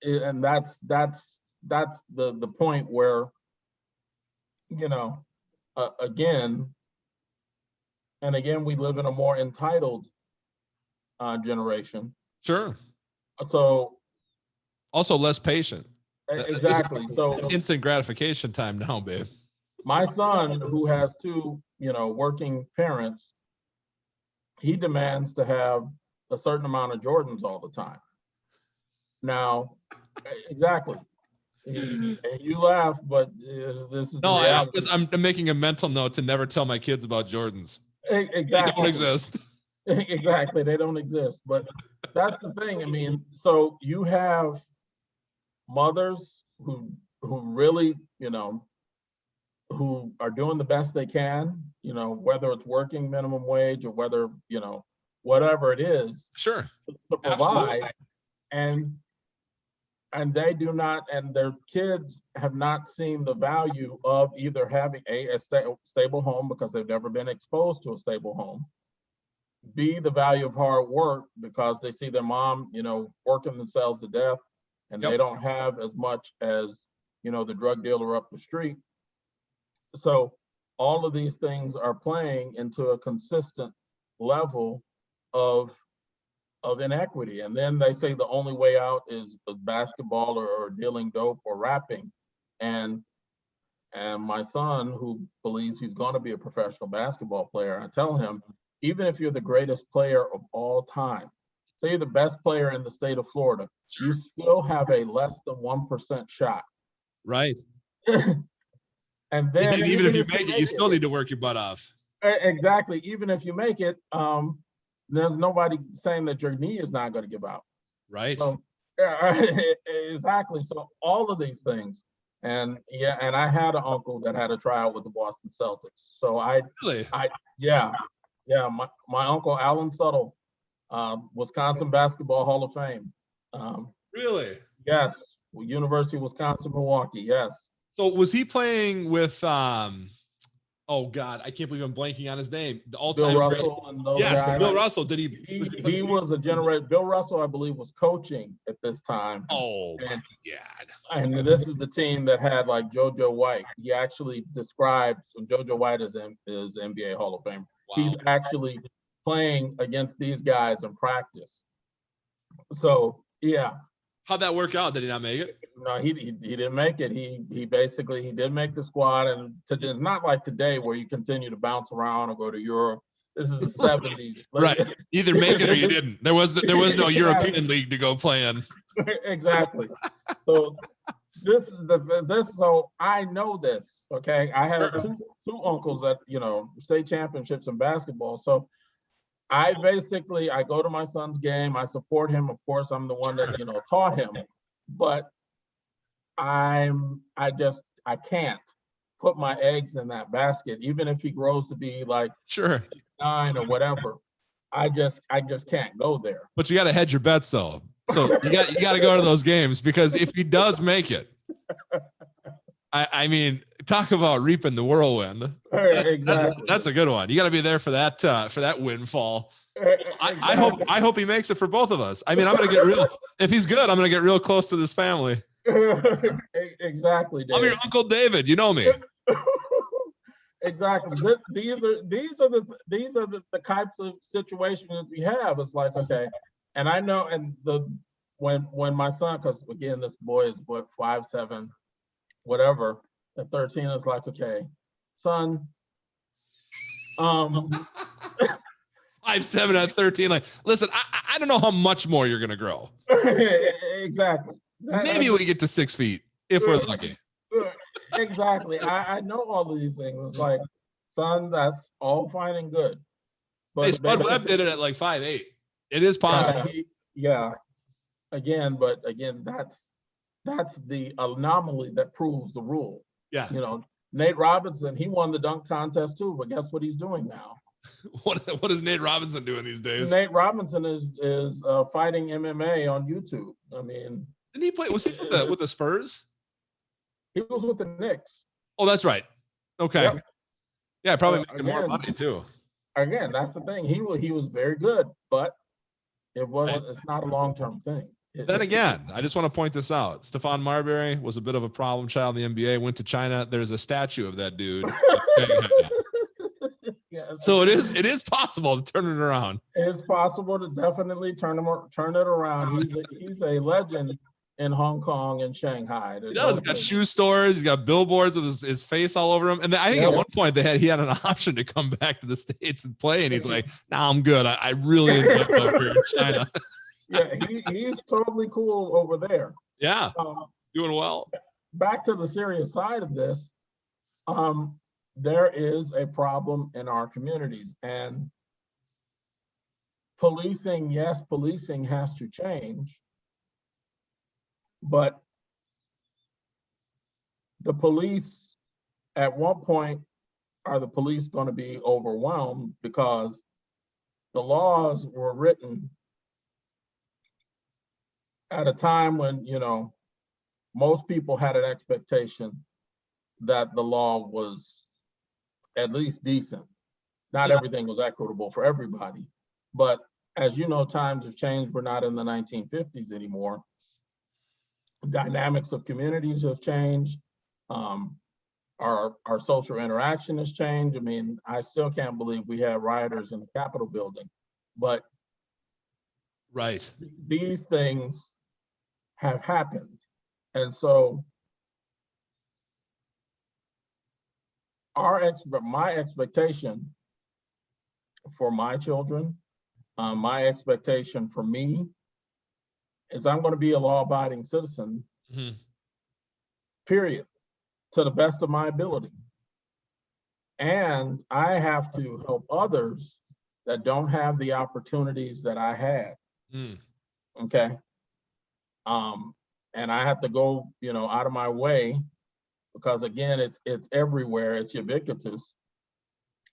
And that's the point where, again, we live in a more entitled generation. Sure. So also less patient. Exactly. So it's instant gratification time now, babe. My son, who has 2, working parents, he demands to have a certain amount of Jordans all the time. Now, exactly. You laugh, but this is no. I'm making a mental note to never tell my kids about Jordans. Exactly. They don't exist. Exactly, they don't exist. But that's the thing. I mean, so you have mothers who really, who are doing the best they can, whether it's working minimum wage or whether, whatever it is, sure, to provide. And they do not, and their kids have not seen the value of either having a stable home because they've never been exposed to a stable home, B, the value of hard work because they see their mom, working themselves to death, and they don't have as much as, the drug dealer up the street. So all of these things are playing into a consistent level of inequity. And then they say the only way out is basketball or dealing dope or rapping. And my son, who believes he's going to be a professional basketball player, I tell him, even if you're the greatest player of all time, say you're the best player in the state of Florida, you still have a less than 1% shot. Right. And then even if you make it, you still need to work your butt off. Exactly. Even if you make it, there's nobody saying that your knee is not going to give out. Right. So, exactly. So all of these things. And I had an uncle that had a tryout with the Boston Celtics. So my uncle Melvin Suttle, Wisconsin Basketball Hall of Fame. Really? Yes. University of Wisconsin, Milwaukee. Yes. So was he playing with oh God, I can't believe I'm blanking on his name. The all-time Bill Russell and those guys. Bill Russell. Did he? He was a generator. Bill Russell, I believe, was coaching at this time. Oh my God! And this is the team that had like JoJo White. He actually describes JoJo White is NBA Hall of Famer. Wow. He's actually playing against these guys in practice. So yeah, How'd that work out? Did he not make it? No, he didn't make it. He basically he did make the squad, and it's not like today where you continue to bounce around or go to Europe. This is the 70s. Right. Either make it or you didn't. There was no European league to go play in. Exactly. So so I know this. Okay, I have two uncles that state championships in basketball. So I go to my son's game. I support him. Of course, I'm the one that taught him, but I can't put my eggs in that basket, even if he grows to be like 6'9" or whatever. I just can't go there. But you got to hedge your bets, though. So you got to go to those games, because if he does make it, I mean, talk about reaping the whirlwind. Exactly. That's a good one. You got to be there for that windfall. Exactly. I hope he makes it for both of us. I mean, I'm gonna get real. If he's good, I'm gonna get real close to this family. Exactly, Dave. I'm your Uncle David. You know me. Exactly. These are the types of situations that we have. It's like, okay, and I know, and when my son, because again, this boy is 5'7", whatever. At 13, it's like, okay, son. 5'7" at 13. Like, listen, I don't know how much more you're gonna grow. Exactly. Maybe we get to 6 feet if we're lucky. Exactly. I know all of these things. It's like, son, that's all fine and good. But Spud Webb did it at like 5'8". It is possible. Yeah. Again, that's the anomaly that proves the rule. Yeah. Nate Robinson, he won the dunk contest too, but guess what he's doing now? What is Nate Robinson doing these days? Nate Robinson is fighting MMA on YouTube. I mean, didn't he play? Was he with the Spurs? He was with the Knicks. Oh, that's right. Okay. Yep. Yeah, probably making more money too. Again, that's the thing. He was very good, but it's not a long-term thing. Then again, I just want to point this out. Stephon Marbury was a bit of a problem child in the NBA, went to China. There's a statue of that dude. So it is possible to turn it around. It's possible to definitely turn it around. He's a legend in Hong Kong and Shanghai. He does. He's got shoe stores. He's got billboards with his face all over him. And I think at one point he had an option to come back to the States and play. And he's like, "Nah, I'm good. I really enjoy it over here in China." Yeah, he's totally cool over there. Yeah, doing well. Back to the serious side of this, there is a problem in our communities, and policing has to change, but the police, at one point, are the police going to be overwhelmed because the laws were written at a time when, most people had an expectation that the law was at least decent. Not everything was equitable for everybody, but as you know, times have changed. We're not in the 1950s anymore. Dynamics of communities have changed. Our social interaction has changed. I mean, I still can't believe we had rioters in the Capitol building, but right, these things have happened. And so my expectation for my children, my expectation for me is I'm going to be a law-abiding citizen, period, to the best of my ability. And I have to help others that don't have the opportunities that I had. Okay. And I have to go, out of my way, because again, it's everywhere, it's ubiquitous.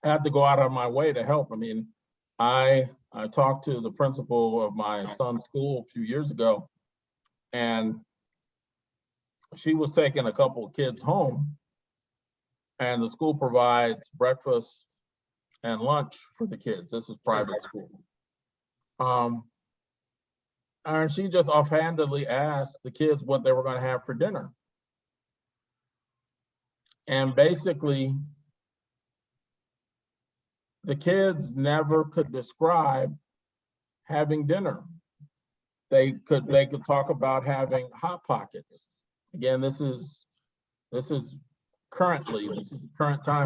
I have to go out of my way to help. I mean, I talked to the principal of my son's school a few years ago, and she was taking a couple of kids home, and the school provides breakfast and lunch for the kids. This is private school. And she just offhandedly asked the kids what they were going to have for dinner. And basically, the kids never could describe having dinner. they could talk about having hot pockets. Again, this is current time.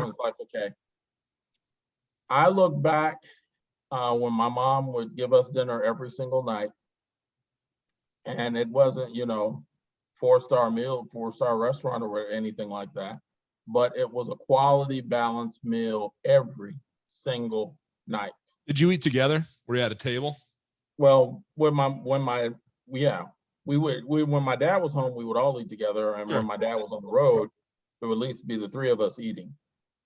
It's like, okay, I look back when my mom would give us dinner every single night, and it wasn't, 4-star meal, 4-star restaurant or anything like that, but it was a quality balanced meal every single night. Did you eat together? Were you at a table? Well, when my dad was home, we would all eat together, and Sure. when my dad was on the road, it would at least be the three of us eating.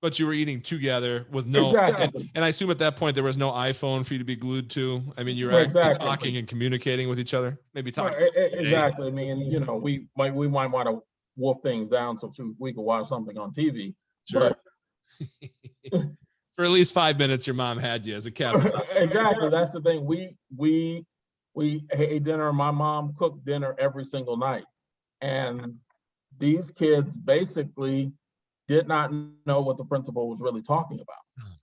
But you were eating together with no, exactly. and I assume at that point there was no iPhone for you to be glued to. I mean, you were actually talking and communicating with each other. Maybe talking. Exactly. I mean, we might want to wolf things down so we could watch something on TV. Sure. But for at least 5 minutes, your mom had you as a captain. Exactly. That's the thing. We ate dinner. My mom cooked dinner every single night, and these kids basically did not know what the principal was really talking about. Oh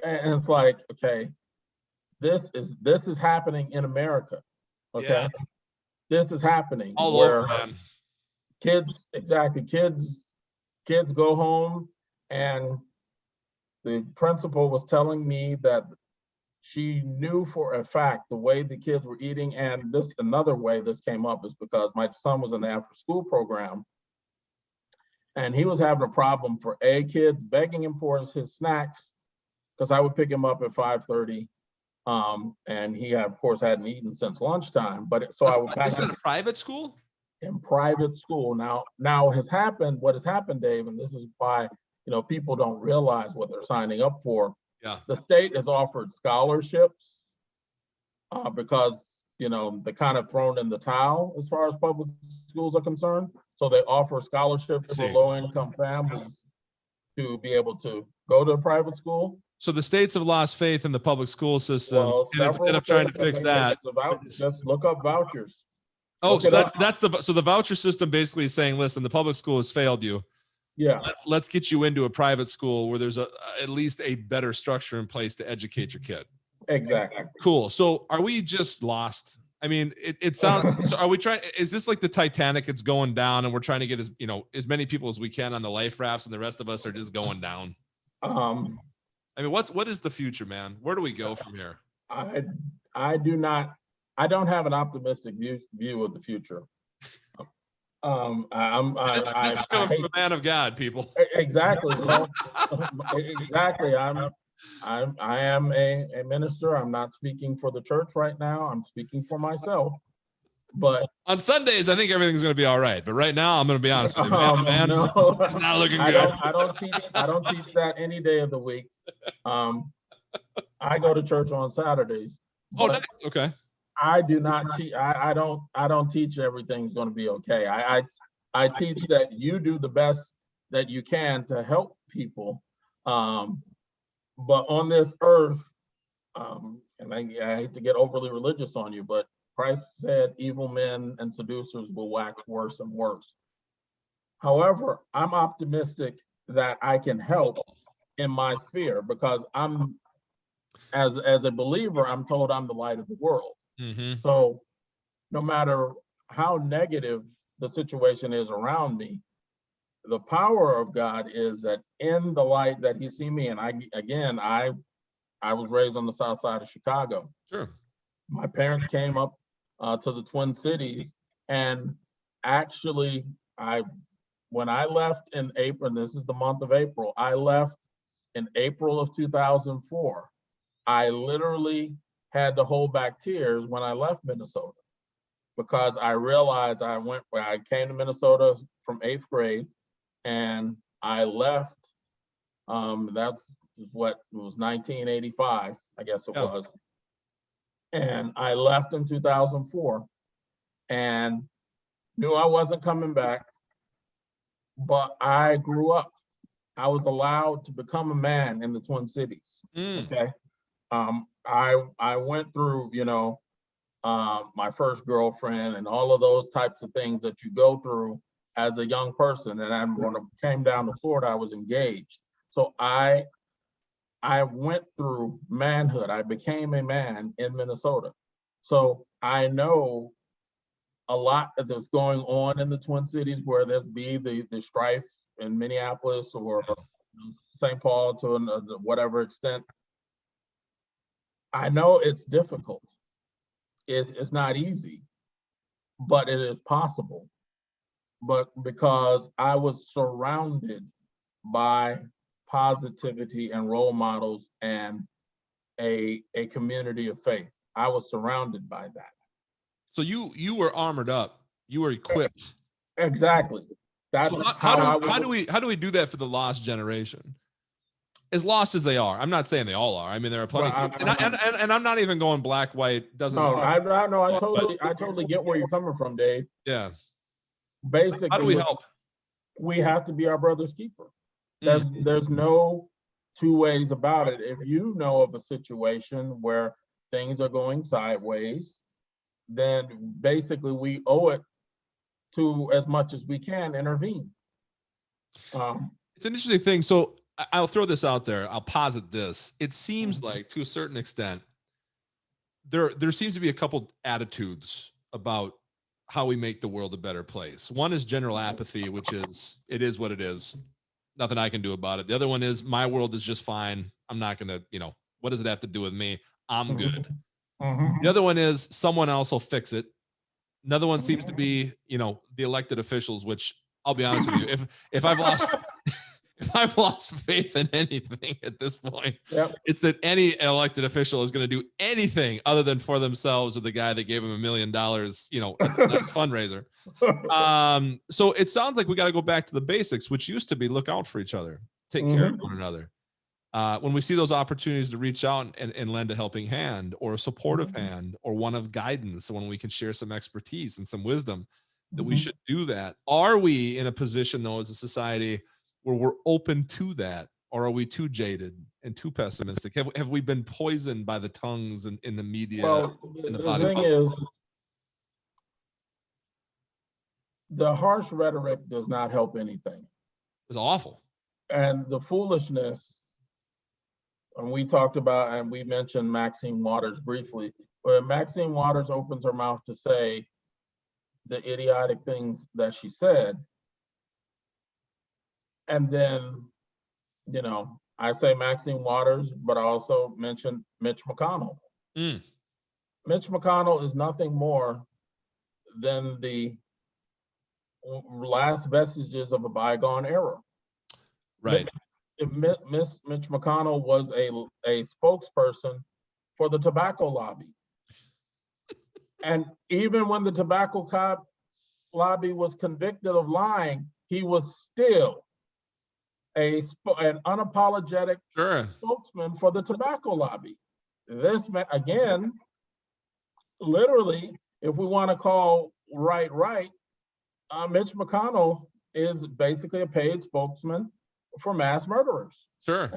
my God. And it's like, okay, this is happening in America. Okay. Yeah. This is happening all over, man. Kids go home, and the principal was telling me that she knew for a fact the way the kids were eating. And another way this came up is because my son was in the after school program, and he was having a problem for kids begging him for his snacks, because I would pick him up at 5:30, and he of course hadn't eaten since lunchtime. But so I would pack him. In a private school? In private school. Now what has happened, Dave, and this is why people don't realize what they're signing up for. Yeah. The state has offered scholarships because they kind of thrown in the towel as far as public schools are concerned. So they offer scholarships for low-income families to be able to go to a private school. So the states have lost faith in the public school system, and instead of trying to fix that, just look up vouchers. Oh, so the voucher system basically is saying, listen, the public school has failed you. Yeah. Let's get you into a private school where there's at least a better structure in place to educate your kid. Exactly. Cool. So are we just lost? I mean, it sounds, so are we trying, is this like the Titanic? It's going down, and we're trying to get as many people as we can on the life rafts, and the rest of us are just going down. I mean, what is the future, man? Where do we go from here? I don't have an optimistic view of the future. This is coming from a man of God, people. Exactly. Well, exactly. I am a minister. I'm not speaking for the church right now. I'm speaking for myself. But on Sundays, I think everything's going to be all right. But right now, I'm going to be honest with you, man. No, it's not looking good. I don't teach that any day of the week. I go to church on Saturdays. Oh, nice. Okay. I do not teach. I don't teach everything's going to be okay. I teach that you do the best that you can to help people. But on this earth, and I hate to get overly religious on you, but Christ said evil men and seducers will wax worse and worse. However, I'm optimistic that I can help in my sphere, because as a believer, I'm told I'm the light of the world. Mm-hmm. So no matter how negative the situation is around me, the power of God is that in the light that He see me. And I was raised on the south side of Chicago. Sure. My parents came up to the Twin Cities, and actually when I left in April, and this is the month of April, I left in April of 2004. I literally had to hold back tears when I left Minnesota, because I realized I came to Minnesota from 8th grade, and I left. That's what it was, 1985, I guess it was. And I left in 2004 and knew I wasn't coming back, but I grew up. I was allowed to become a man in the Twin Cities. Okay. I went through, my first girlfriend and all of those types of things that you go through as a young person. And then when I came down to Florida, I was engaged. So I went through manhood. I became a man in Minnesota. So I know a lot that's going on in the Twin Cities where there's the strife in Minneapolis or St. Paul to whatever extent. I know it's difficult. It's not easy, but it is possible. But because I was surrounded by positivity and role models and a community of faith, I was surrounded by that. So you were armored up. You were equipped. Exactly. That's so how do we do that for the lost generation? As lost as they are, I'm not saying they all are. I mean, there are plenty, and I'm not even going black, white. Doesn't. No, I totally get where you're coming from, Dave. Yeah. Basically, how do we help? We have to be our brother's keeper. There's no two ways about it. If you know of a situation where things are going sideways, then basically we owe it to, as much as we can, intervene. It's an interesting thing. So I'll throw this out there. I'll posit this. It seems like, to a certain extent, there seems to be a couple attitudes about how we make the world a better place. One is general apathy, which is, it is what it is. Nothing I can do about it. The other one is, my world is just fine. I'm not going to, what does it have to do with me? I'm good. The other one is, someone else will fix it. Another one seems to be, the elected officials, which I'll be honest with you, if I've lost faith in anything at this point, it's that any elected official is going to do anything other than for themselves or the guy that gave him $1 million, that's fundraiser. So it sounds like we got to go back to the basics, which used to be look out for each other, take care of one another. When we see those opportunities to reach out and lend a helping hand or a supportive hand or one of guidance, when we can share some expertise and some wisdom, that we should do that. Are we in a position, though, as a society where we're open to that? Or are we too jaded and too pessimistic? Have we been poisoned by the tongues in the media? Well, the thing is, the harsh rhetoric does not help anything. It's awful. And the foolishness, and we talked about, and we mentioned Maxine Waters briefly, where Maxine Waters opens her mouth to say the idiotic things that she said. And then, I say Maxine Waters, but I also mentioned Mitch McConnell. Mitch McConnell is nothing more than the last vestiges of a bygone era. Right. Mitch McConnell was a spokesperson for the tobacco lobby. And even when the tobacco lobby was convicted of lying, he was still an unapologetic spokesman for the tobacco lobby. This, again, literally, if we want to call right, Mitch McConnell is basically a paid spokesman for mass murderers. Sure.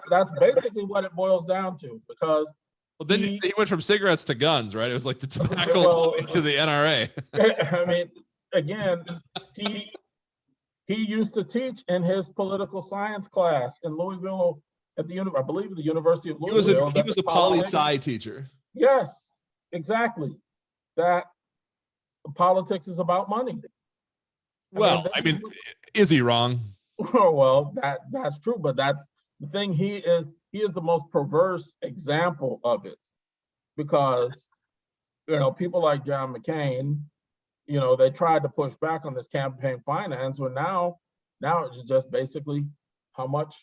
That's basically what it boils down to, because then he went from cigarettes to guns, right? It was like the tobacco to the NRA. I mean, again, he used to teach in his political science class in Louisville at I believe the University of Louisville. He was a poli-sci teacher. Yes, exactly. That politics is about money. Is he wrong? Well, that's true, but that's the thing. He is the most perverse example of it, because people like John McCain, they tried to push back on this campaign finance, but now it's just basically how much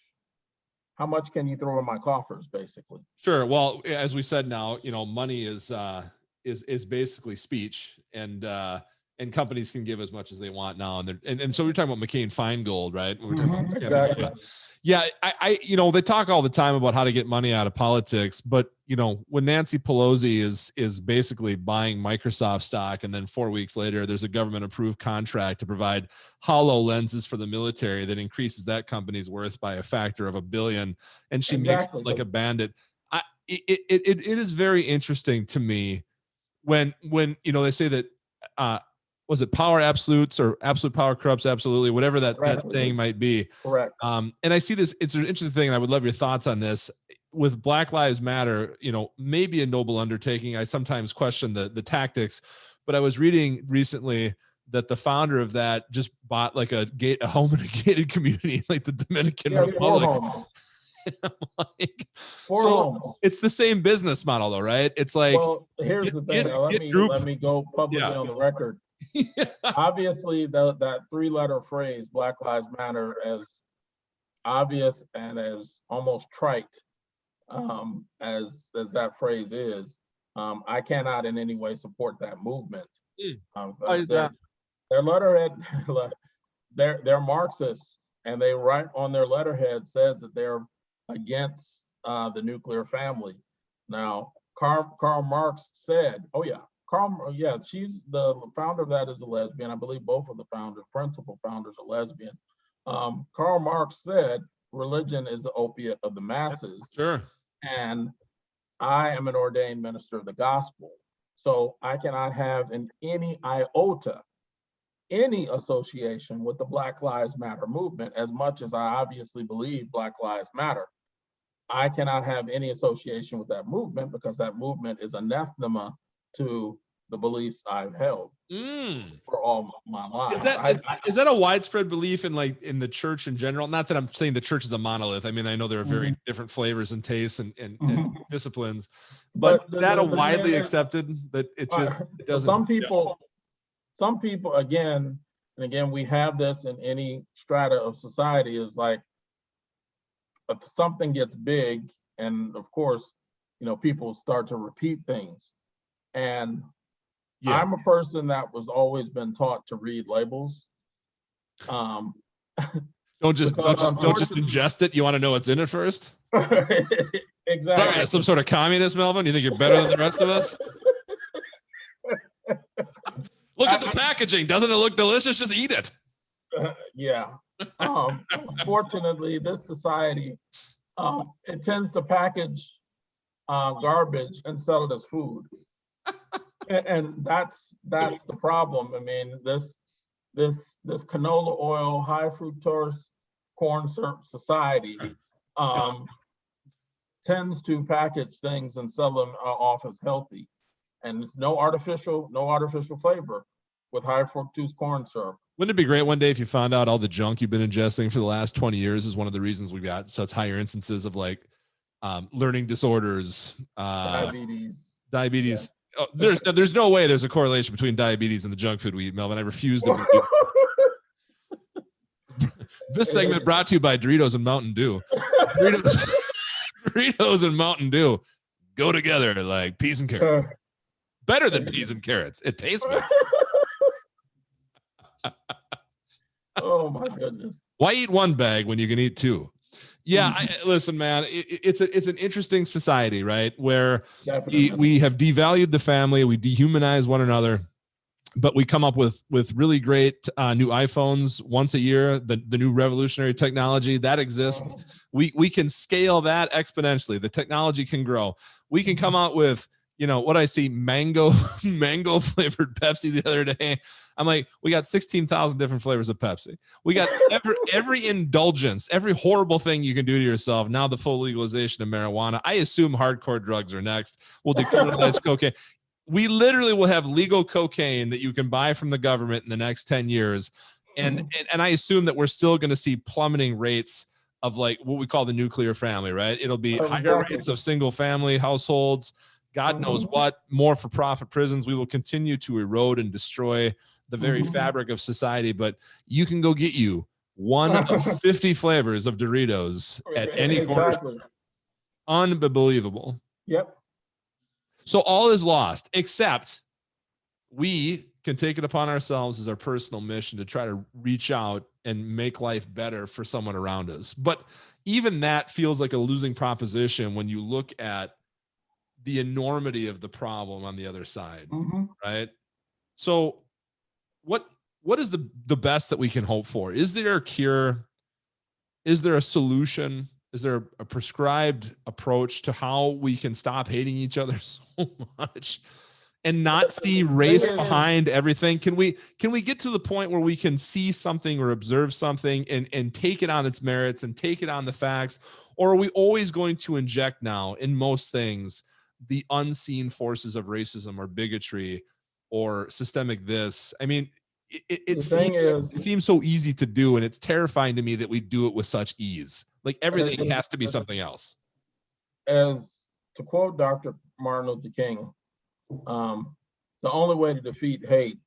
can you throw in my coffers, basically. Sure. Well, as we said, now money is basically speech, and companies can give as much as they want now, and so we're talking about McCain-Feingold, right? We're talking about exactly. Yeah, I they talk all the time about how to get money out of politics, but when Nancy Pelosi is basically buying Microsoft stock, and then 4 weeks later there's a government-approved contract to provide HoloLenses for the military that increases that company's worth by a factor of $1 billion, and she makes it like a bandit. It is very interesting to me when they say that was it power absolutes or absolute power corrupts absolutely, whatever that thing might be. Correct. And I see this, it's an interesting thing, and I would love your thoughts on this. with Black Lives Matter, you know, maybe a noble undertaking. I sometimes question the tactics, but I was reading recently that the founder of that just bought like a home in a gated community, like the Dominican Republic. Like, so it's the same business model though, right? It's like, well, here's the thing. Let me go publicly on the record. Yeah. Obviously, that 3-letter phrase, Black Lives Matter, as obvious and as almost trite as that phrase is, I cannot in any way support that movement. Why is that? Their letterhead, they're Marxists, and they write on their letterhead says that they're against the nuclear family. Now, Karl Marx said, she's the founder of that is a lesbian. I believe both of the principal founders are lesbian. Karl Marx said, religion is the opiate of the masses. Sure. And I am an ordained minister of the gospel. So I cannot have in any iota any association with the Black Lives Matter movement, as much as I obviously believe Black Lives Matter. I cannot have any association with that movement because that movement is anathema to the beliefs I've held for all my life. Is that a widespread belief in the church in general? Not that I'm saying the church is a monolith. I mean, I know there are very different flavors and tastes and disciplines, but is that a widely accepted that it doesn't? Some people, again, we have this in any strata of society, is like, if something gets big, and of course, people start to repeat things. And I'm a person that was always been taught to read labels. Don't just ingest it. You want to know what's in it first. Exactly. Right, some sort of communist, Melvin. You think you're better than the rest of us? Look at the packaging. Doesn't it look delicious? Just eat it. Yeah. Unfortunately, this society, it tends to package garbage and sell it as food. And that's the problem. I mean, this canola oil, high fructose corn syrup society tends to package things and sell them off as healthy. And it's no artificial flavor with high fructose corn syrup. Wouldn't it be great one day if you found out all the junk you've been ingesting for the last 20 years is one of the reasons we've got such higher instances of learning disorders, diabetes. Yeah. Oh, there's no way there's a correlation between diabetes and the junk food we eat, Melvin. I refuse to believe. This segment brought to you by Doritos and Mountain Dew. Doritos and Mountain Dew go together like peas and carrots. Better than peas and carrots. It tastes better. Oh my goodness. Why eat one bag when you can eat two? Yeah, listen, man, it's an interesting society, right? Where we have devalued the family, we dehumanize one another, but we come up with really great new iPhones once a year, the new revolutionary technology that exists. We can scale that exponentially. The technology can grow. We can come out with, what I see, mango flavored Pepsi the other day. I'm like, we got 16,000 different flavors of Pepsi. We got every indulgence, every horrible thing you can do to yourself. Now the full legalization of marijuana. I assume hardcore drugs are next. We'll decriminalize cocaine. We literally will have legal cocaine that you can buy from the government in the next 10 years. And I assume that we're still going to see plummeting rates of what we call the nuclear family, right? It'll be higher rates of single family households. God knows what, more for-profit prisons. We will continue to erode and destroy the very fabric of society, but you can go get you one of 50 flavors of Doritos at any corner. Unbelievable. Yep. So all is lost, except we can take it upon ourselves as our personal mission to try to reach out and make life better for someone around us. But even that feels like a losing proposition when you look at the enormity of the problem on the other side, right? So what is the best that we can hope for? Is there a cure? Is there a solution? Is there a prescribed approach to how we can stop hating each other so much? and not see race behind everything? Can we get to the point where we can see something or observe something and take it on its merits and take it on the facts? Or are we always going to inject now in most things the unseen forces of racism or bigotry or systemic this? I mean, it seems so easy to do, and it's terrifying to me that we do it with such ease. Like everything has to be something else. As to quote Dr. Martin Luther King, the only way to defeat hate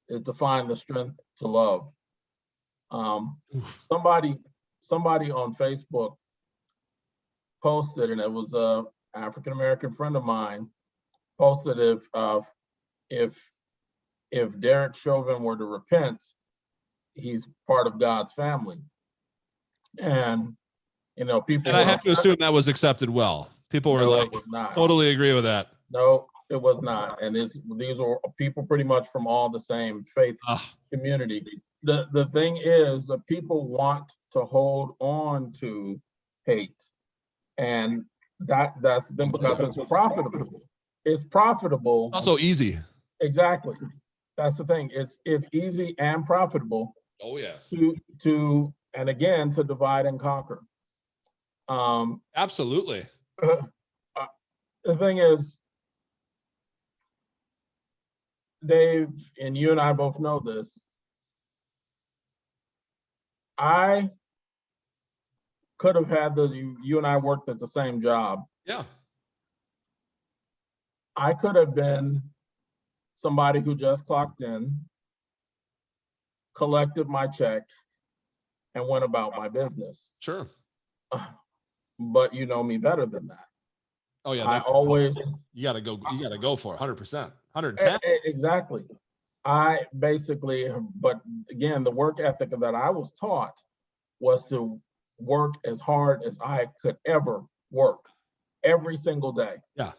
is to find the strength to love. Somebody on Facebook posted, and it was a African-American friend of mine, posted if Derek Chauvin were to repent, he's part of God's family. And, you know, people. And I have to assume that was accepted well. People were like, totally agree with that. No, it was not. And these were people pretty much from all the same faith community. The thing is that people want to hold on to hate. And that's them because it's profitable. It's profitable. Also easy. Exactly. That's the thing. It's easy and profitable. Oh yes. To and again to divide and conquer. Absolutely. The thing is, Dave, and you and I both know this. I could have had you and I worked at the same job. Yeah. I could have been somebody who just clocked in, collected my check, and went about my business. Sure. But you know me better than that. Oh yeah. I always. You gotta go for it. 100%. 110. Exactly. I basically, but again, the work ethic that I was taught was to work as hard as I could ever work every single day. Yeah.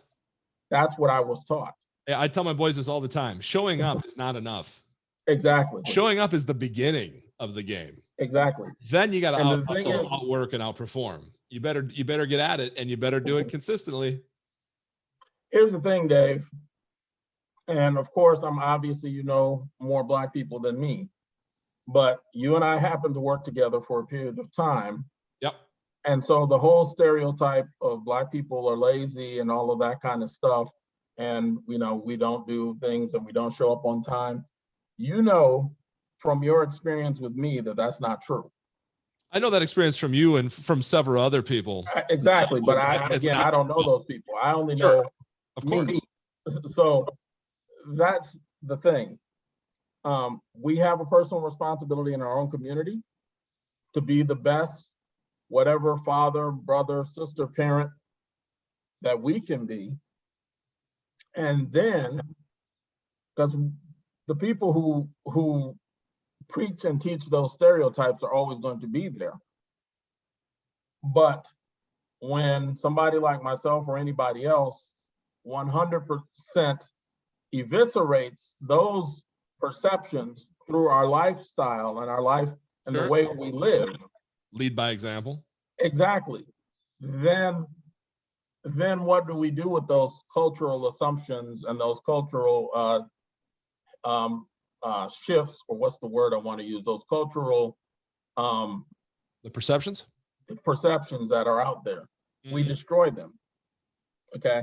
That's what I was taught. Yeah, I tell my boys this all the time. Showing up is not enough. Exactly. Showing up is the beginning of the game. Exactly. Then you got to outwork and outperform. You better get at it, and you better do it consistently. Here's the thing, Dave. And of course, I'm obviously, you know, more Black people than me, but you and I happen to work together for a period of time. Yep. And so the whole stereotype of Black people are lazy and all of that kind of stuff, and you know, we don't do things and we don't show up on time. You know, from your experience with me, that that's not true. I know that experience from you and from several other people. Exactly, but I don't know those people. I only know me. So that's the thing. We have a personal responsibility in our own community to be the best, whatever father, brother, sister, parent that we can be. And then, because the people who preach and teach those stereotypes are always going to be there. But when somebody like myself or anybody else 100% eviscerates those perceptions through our lifestyle and our life and the way we live. Lead by example. Exactly. Then what do we do with those cultural assumptions and those cultural shifts, or what's the word I want to use? Those cultural the perceptions that are out there. Mm-hmm. We destroy them. Okay.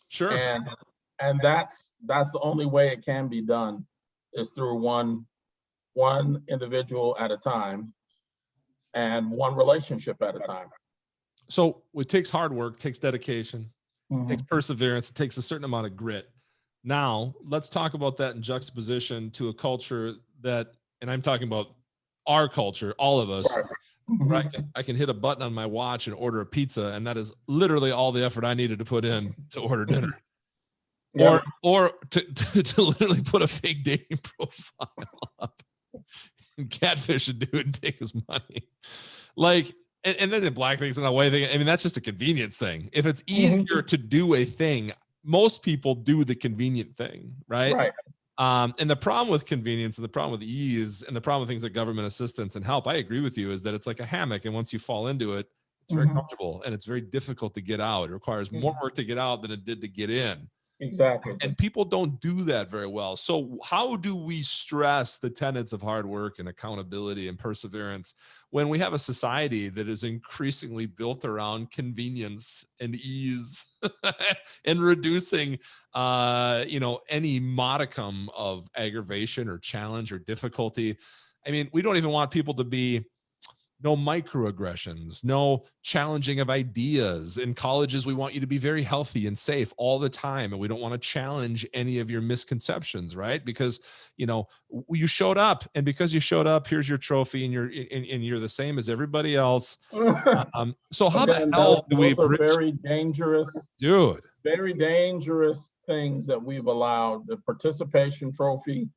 Sure. And that's the only way it can be done is through one individual at a time and one relationship at a time. So it takes hard work, takes dedication, takes perseverance, it takes a certain amount of grit. Now, let's talk about that in juxtaposition to a culture that, and I'm talking about our culture, all of us, right? I can hit a button on my watch and order a pizza, and that is literally all the effort I needed to put in to order dinner. Yeah. Or to literally put a fake dating profile up and catfish a dude and take his money. Like, and then the black things and the white thing. I mean, that's just a convenience thing. If it's easier to do a thing, most people do the convenient thing, right? Right. And the problem with convenience and the problem with ease and the problem with things like government assistance and help, I agree with you, is that it's like a hammock. And once you fall into it, it's very comfortable and it's very difficult to get out. It requires more work to get out than it did to get in. Exactly. And people don't do that very well. So how do we stress the tenets of hard work and accountability and perseverance when we have a society that is increasingly built around convenience and ease and reducing, any modicum of aggravation or challenge or difficulty? I mean, we don't even want people to be no microaggressions, no challenging of ideas. In colleges, we want you to be very healthy and safe all the time. And we don't want to challenge any of your misconceptions, right? Because, you showed up, and because you showed up, here's your trophy, and you're the same as everybody else. So how the hell do we those are very dangerous, dude? Very dangerous things that we've allowed. The participation trophy,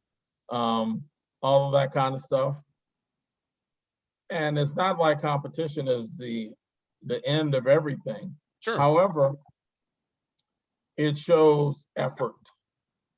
all of that kind of stuff. And it's not like competition is the end of everything. Sure. However, it shows effort.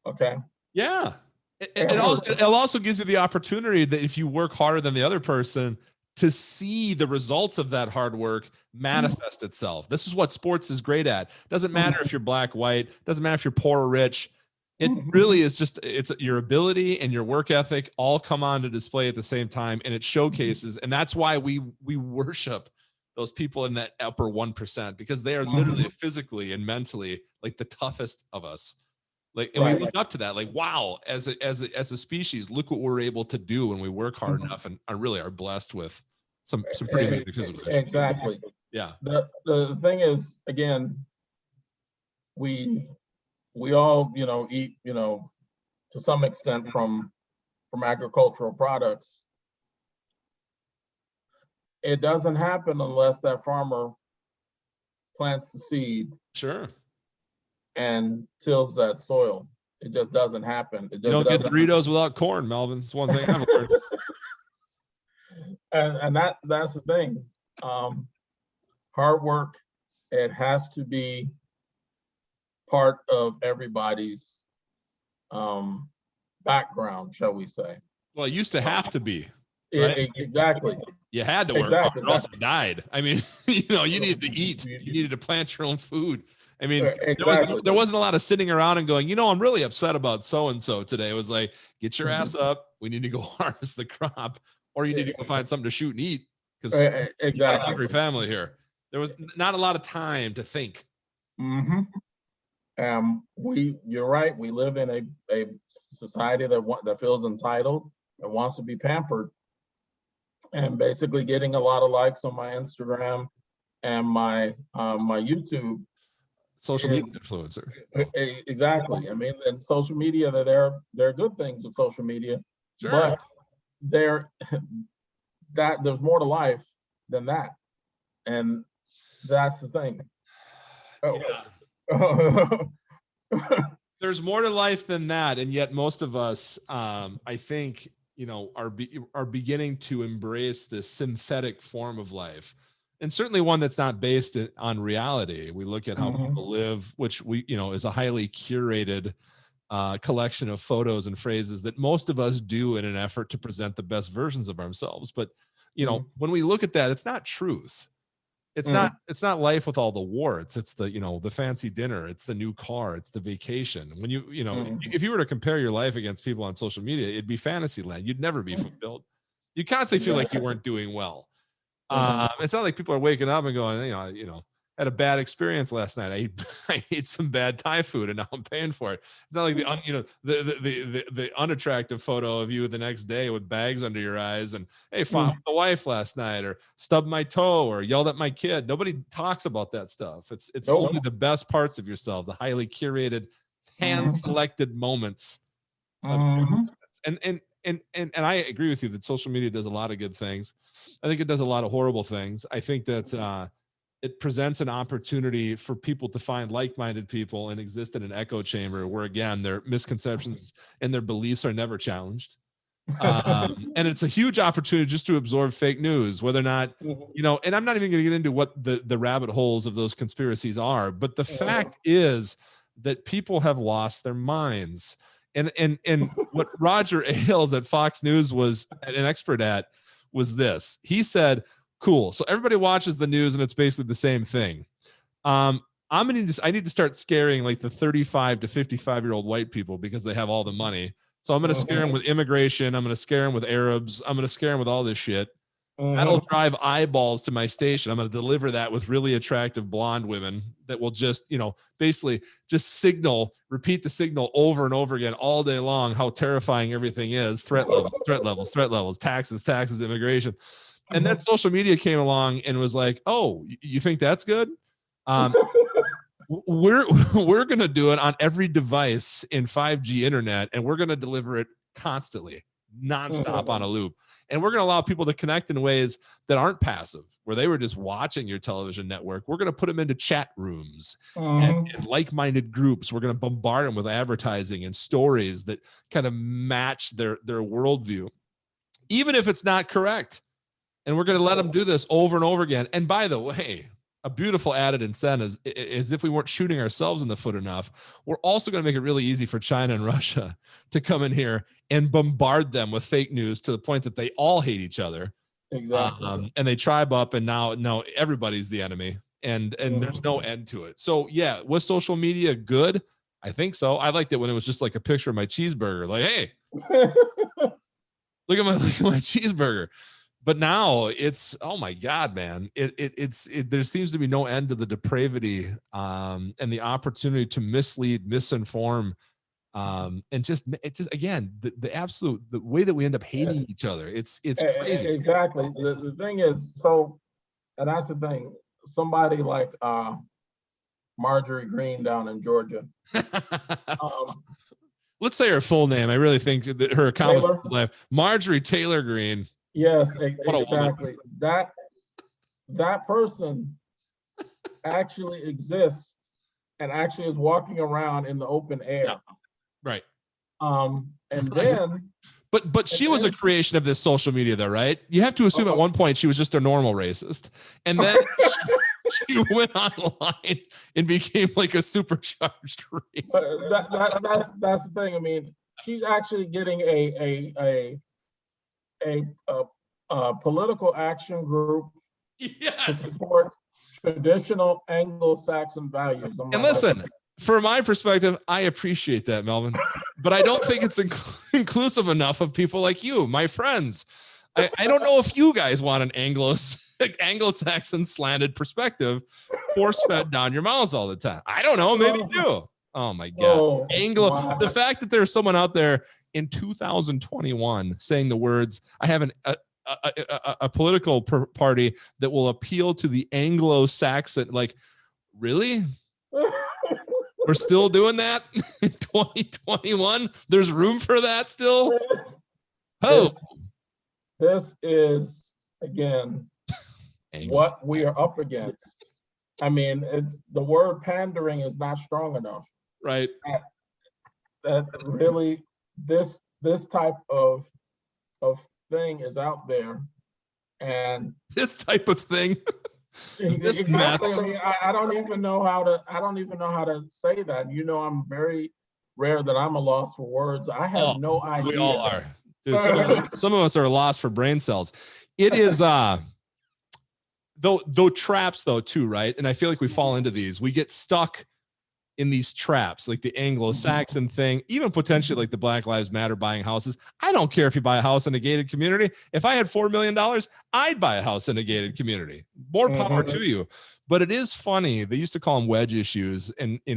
Okay. Yeah. It also gives you the opportunity that if you work harder than the other person, to see the results of that hard work manifest itself. This is what sports is great at. Doesn't matter if you're black, white, doesn't matter if you're poor or rich. It really is it's your ability and your work ethic all come on to display at the same time, and it showcases. And that's why we worship those people in that upper 1%, because they are literally physically and mentally like the toughest of us. Like, and we look up to that, like, wow, as a species, look what we're able to do when we work hard enough and really are blessed with some pretty amazing physical attributes. Exactly. Yeah. The thing is, again, we all, eat, to some extent from agricultural products. It doesn't happen unless that farmer plants the seed. Sure. And tills that soil. It just doesn't happen. It just you don't get Doritos without corn, Melvin. It's one thing I've learned. and that's the thing. Hard work, it has to be part of everybody's background, shall we say. Well, it used to have to be. Right? Exactly. You had to work, or else you died. I mean, you needed to eat. You needed to plant your own food. I mean, there wasn't a lot of sitting around and going, I'm really upset about so-and-so today. It was like, get your ass up. We need to go harvest the crop, or you need to go find something to shoot and eat, because you got a hungry family here. There was not a lot of time to think. You're right. We live in a society that feels entitled and wants to be pampered, and basically getting a lot of likes on my Instagram and my YouTube. Social media influencer. Exactly. I mean, and social media, there are good things with social media, sure. But there's more to life than that, and that's the thing. There's more to life than that, and yet most of us, I think, are beginning to embrace this synthetic form of life. And certainly one that's not based on reality. We look at how people live, which is a highly curated collection of photos and phrases that most of us do in an effort to present the best versions of ourselves. But, when we look at that, it's not truth. It's not life with all the warts. It's the fancy dinner. It's the new car. It's the vacation. When if you were to compare your life against people on social media, it'd be fantasy land. You'd never be fulfilled. You constantly feel like you weren't doing well. It's not like people are waking up and going, had a bad experience last night. I ate some bad Thai food and now I'm paying for it. It's not like the unattractive photo of you the next day with bags under your eyes and, hey, fought with the wife last night, or stubbed my toe, or yelled at my kid. Nobody talks about that stuff. It's only the best parts of yourself, the highly curated, hand-selected moments. And I agree with you that social media does a lot of good things. I think it does a lot of horrible things. I think that it presents an opportunity for people to find like-minded people and exist in an echo chamber where, again, their misconceptions and their beliefs are never challenged. And it's a huge opportunity just to absorb fake news, whether or not, and I'm not even going to get into what the rabbit holes of those conspiracies are, but the fact is that people have lost their minds. And what Roger Ailes at Fox News was an expert at was this. He said, cool, so everybody watches the news and it's basically the same thing. I need to start scaring like the 35 to 55-year-old white people because they have all the money. So I'm going to scare them with immigration. I'm going to scare them with Arabs. I'm going to scare them with all this shit. That'll drive eyeballs to my station. I'm going to deliver that with really attractive blonde women that will just, basically just repeat the signal over and over again all day long, how terrifying everything is. Threat levels, taxes, immigration. And then social media came along and was like, oh, you think that's good? We're going to do it on every device in 5G internet, and we're going to deliver it constantly, nonstop on a loop. And we're going to allow people to connect in ways that aren't passive, where they were just watching your television network. We're going to put them into chat rooms and like-minded groups. We're going to bombard them with advertising and stories that kind of match their worldview, even if it's not correct. And we're going to let them do this over and over again. And by the way, a beautiful added incentive is if we weren't shooting ourselves in the foot enough, we're also going to make it really easy for China and Russia to come in here and bombard them with fake news to the point that they all hate each other. Exactly. And they tribe up, and now everybody's the enemy, and there's no end to it. So yeah, was social media good? I think so. I liked it when it was just like a picture of my cheeseburger. Like, hey, look at my cheeseburger. But now it's, oh my God, man, there seems to be no end to the depravity and the opportunity to mislead, misinform, and just again, the way that we end up hating each other. It's crazy. Exactly. The thing is, and that's the thing, somebody like Marjorie Green down in Georgia. Let's say her full name. I really think that her account life, Marjorie Taylor Greene. Yes, exactly. That person actually exists and actually is walking around in the open air. Yeah. Right. And then but she was a creation of this social media though, right? You have to assume at one point she was just a normal racist. And then she went online and became like a supercharged racist. That's the thing. I mean, she's actually getting a political action group to support traditional Anglo-Saxon values. And listen, from my perspective, I appreciate that, Melvin, but I don't think it's inclusive enough of people like you, my friends. I don't know if you guys want an Anglo-Saxon slanted perspective force-fed down your mouths all the time. I don't know, maybe you do. Oh my God. The fact that there's someone out there in 2021 saying the words, I have a political party that will appeal to the Anglo-Saxon, like, really? We're still doing that in 2021? There's room for that still? Oh, this is, again, what we are up against. I mean, the word pandering is not strong enough. Right. That really, this type of thing is out there, and this type of thing. This exactly. I mean, I don't even know how to say that. I'm very rare that I'm a loss for words. I have no idea. We all are. Dude, some of us are lost for brain cells. It is though traps though too, right? And I feel like we fall into these. We get stuck in these traps, like the Anglo-Saxon thing, even potentially like the Black Lives Matter buying houses. I don't care if you buy a house in a gated community. If I had $4 million, I'd buy a house in a gated community. More power to you. But it is funny. They used to call them wedge issues. And, and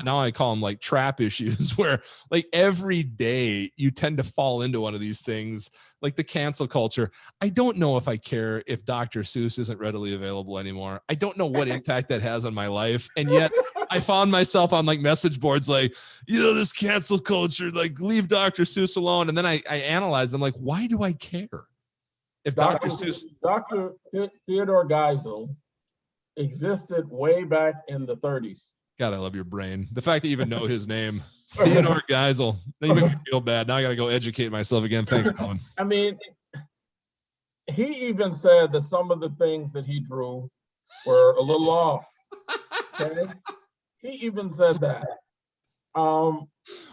now I call them like trap issues, where like every day you tend to fall into one of these things, like the cancel culture. I don't know if I care if Dr. Seuss isn't readily available anymore. I don't know what impact that has on my life. And yet I found myself on like message boards, like, this cancel culture, like leave Dr. Seuss alone. And then I analyzed, I'm like, why do I care? If Dr. Theodore Geisel existed way back in the 30s. God, I love your brain. The fact that you even know his name, Theodore Geisel. Then you make me feel bad. Now I got to go educate myself again. Thanks, Colin. I mean, he even said that some of the things that he drew were a little off. Okay? He even said that. Well,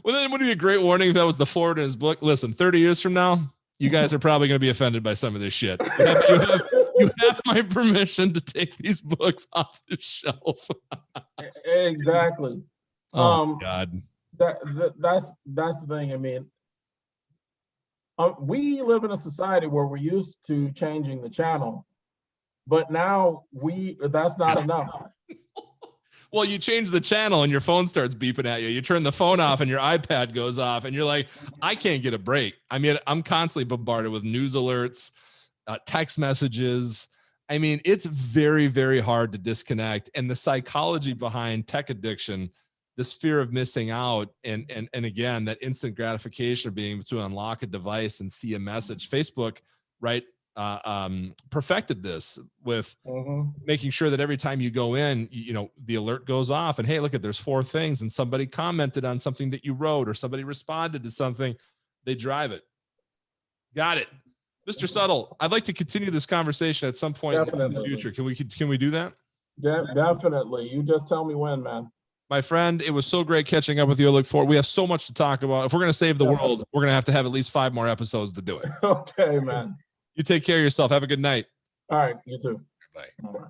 then it would be a great warning if that was the forward in his book. Listen, 30 years from now, you guys are probably going to be offended by some of this shit. You have my permission to take these books off the shelf. Exactly. Oh my God. That's the thing. I mean, we live in a society where we're used to changing the channel, but now that's not enough. Well, you change the channel and your phone starts beeping at you. You turn the phone off and your iPad goes off and you're like, I can't get a break. I mean, I'm constantly bombarded with news alerts, text messages. I mean, it's very, very hard to disconnect. And the psychology behind tech addiction, this fear of missing out, and again, that instant gratification of being able to unlock a device and see a message. Facebook, right, perfected this with making sure that every time you go in, you know, the alert goes off and, hey, look, there's 4 things and somebody commented on something that you wrote or somebody responded to something. They drive it. Got it. Mr. Suttle, I'd like to continue this conversation at some point in the future. Can we do that? Definitely. You just tell me when, man. My friend, it was so great catching up with you. I look forward. We have so much to talk about. If we're going to save the world, we're going to have at least 5 more episodes to do it. Okay, man. You take care of yourself. Have a good night. All right. You too. Bye. Bye.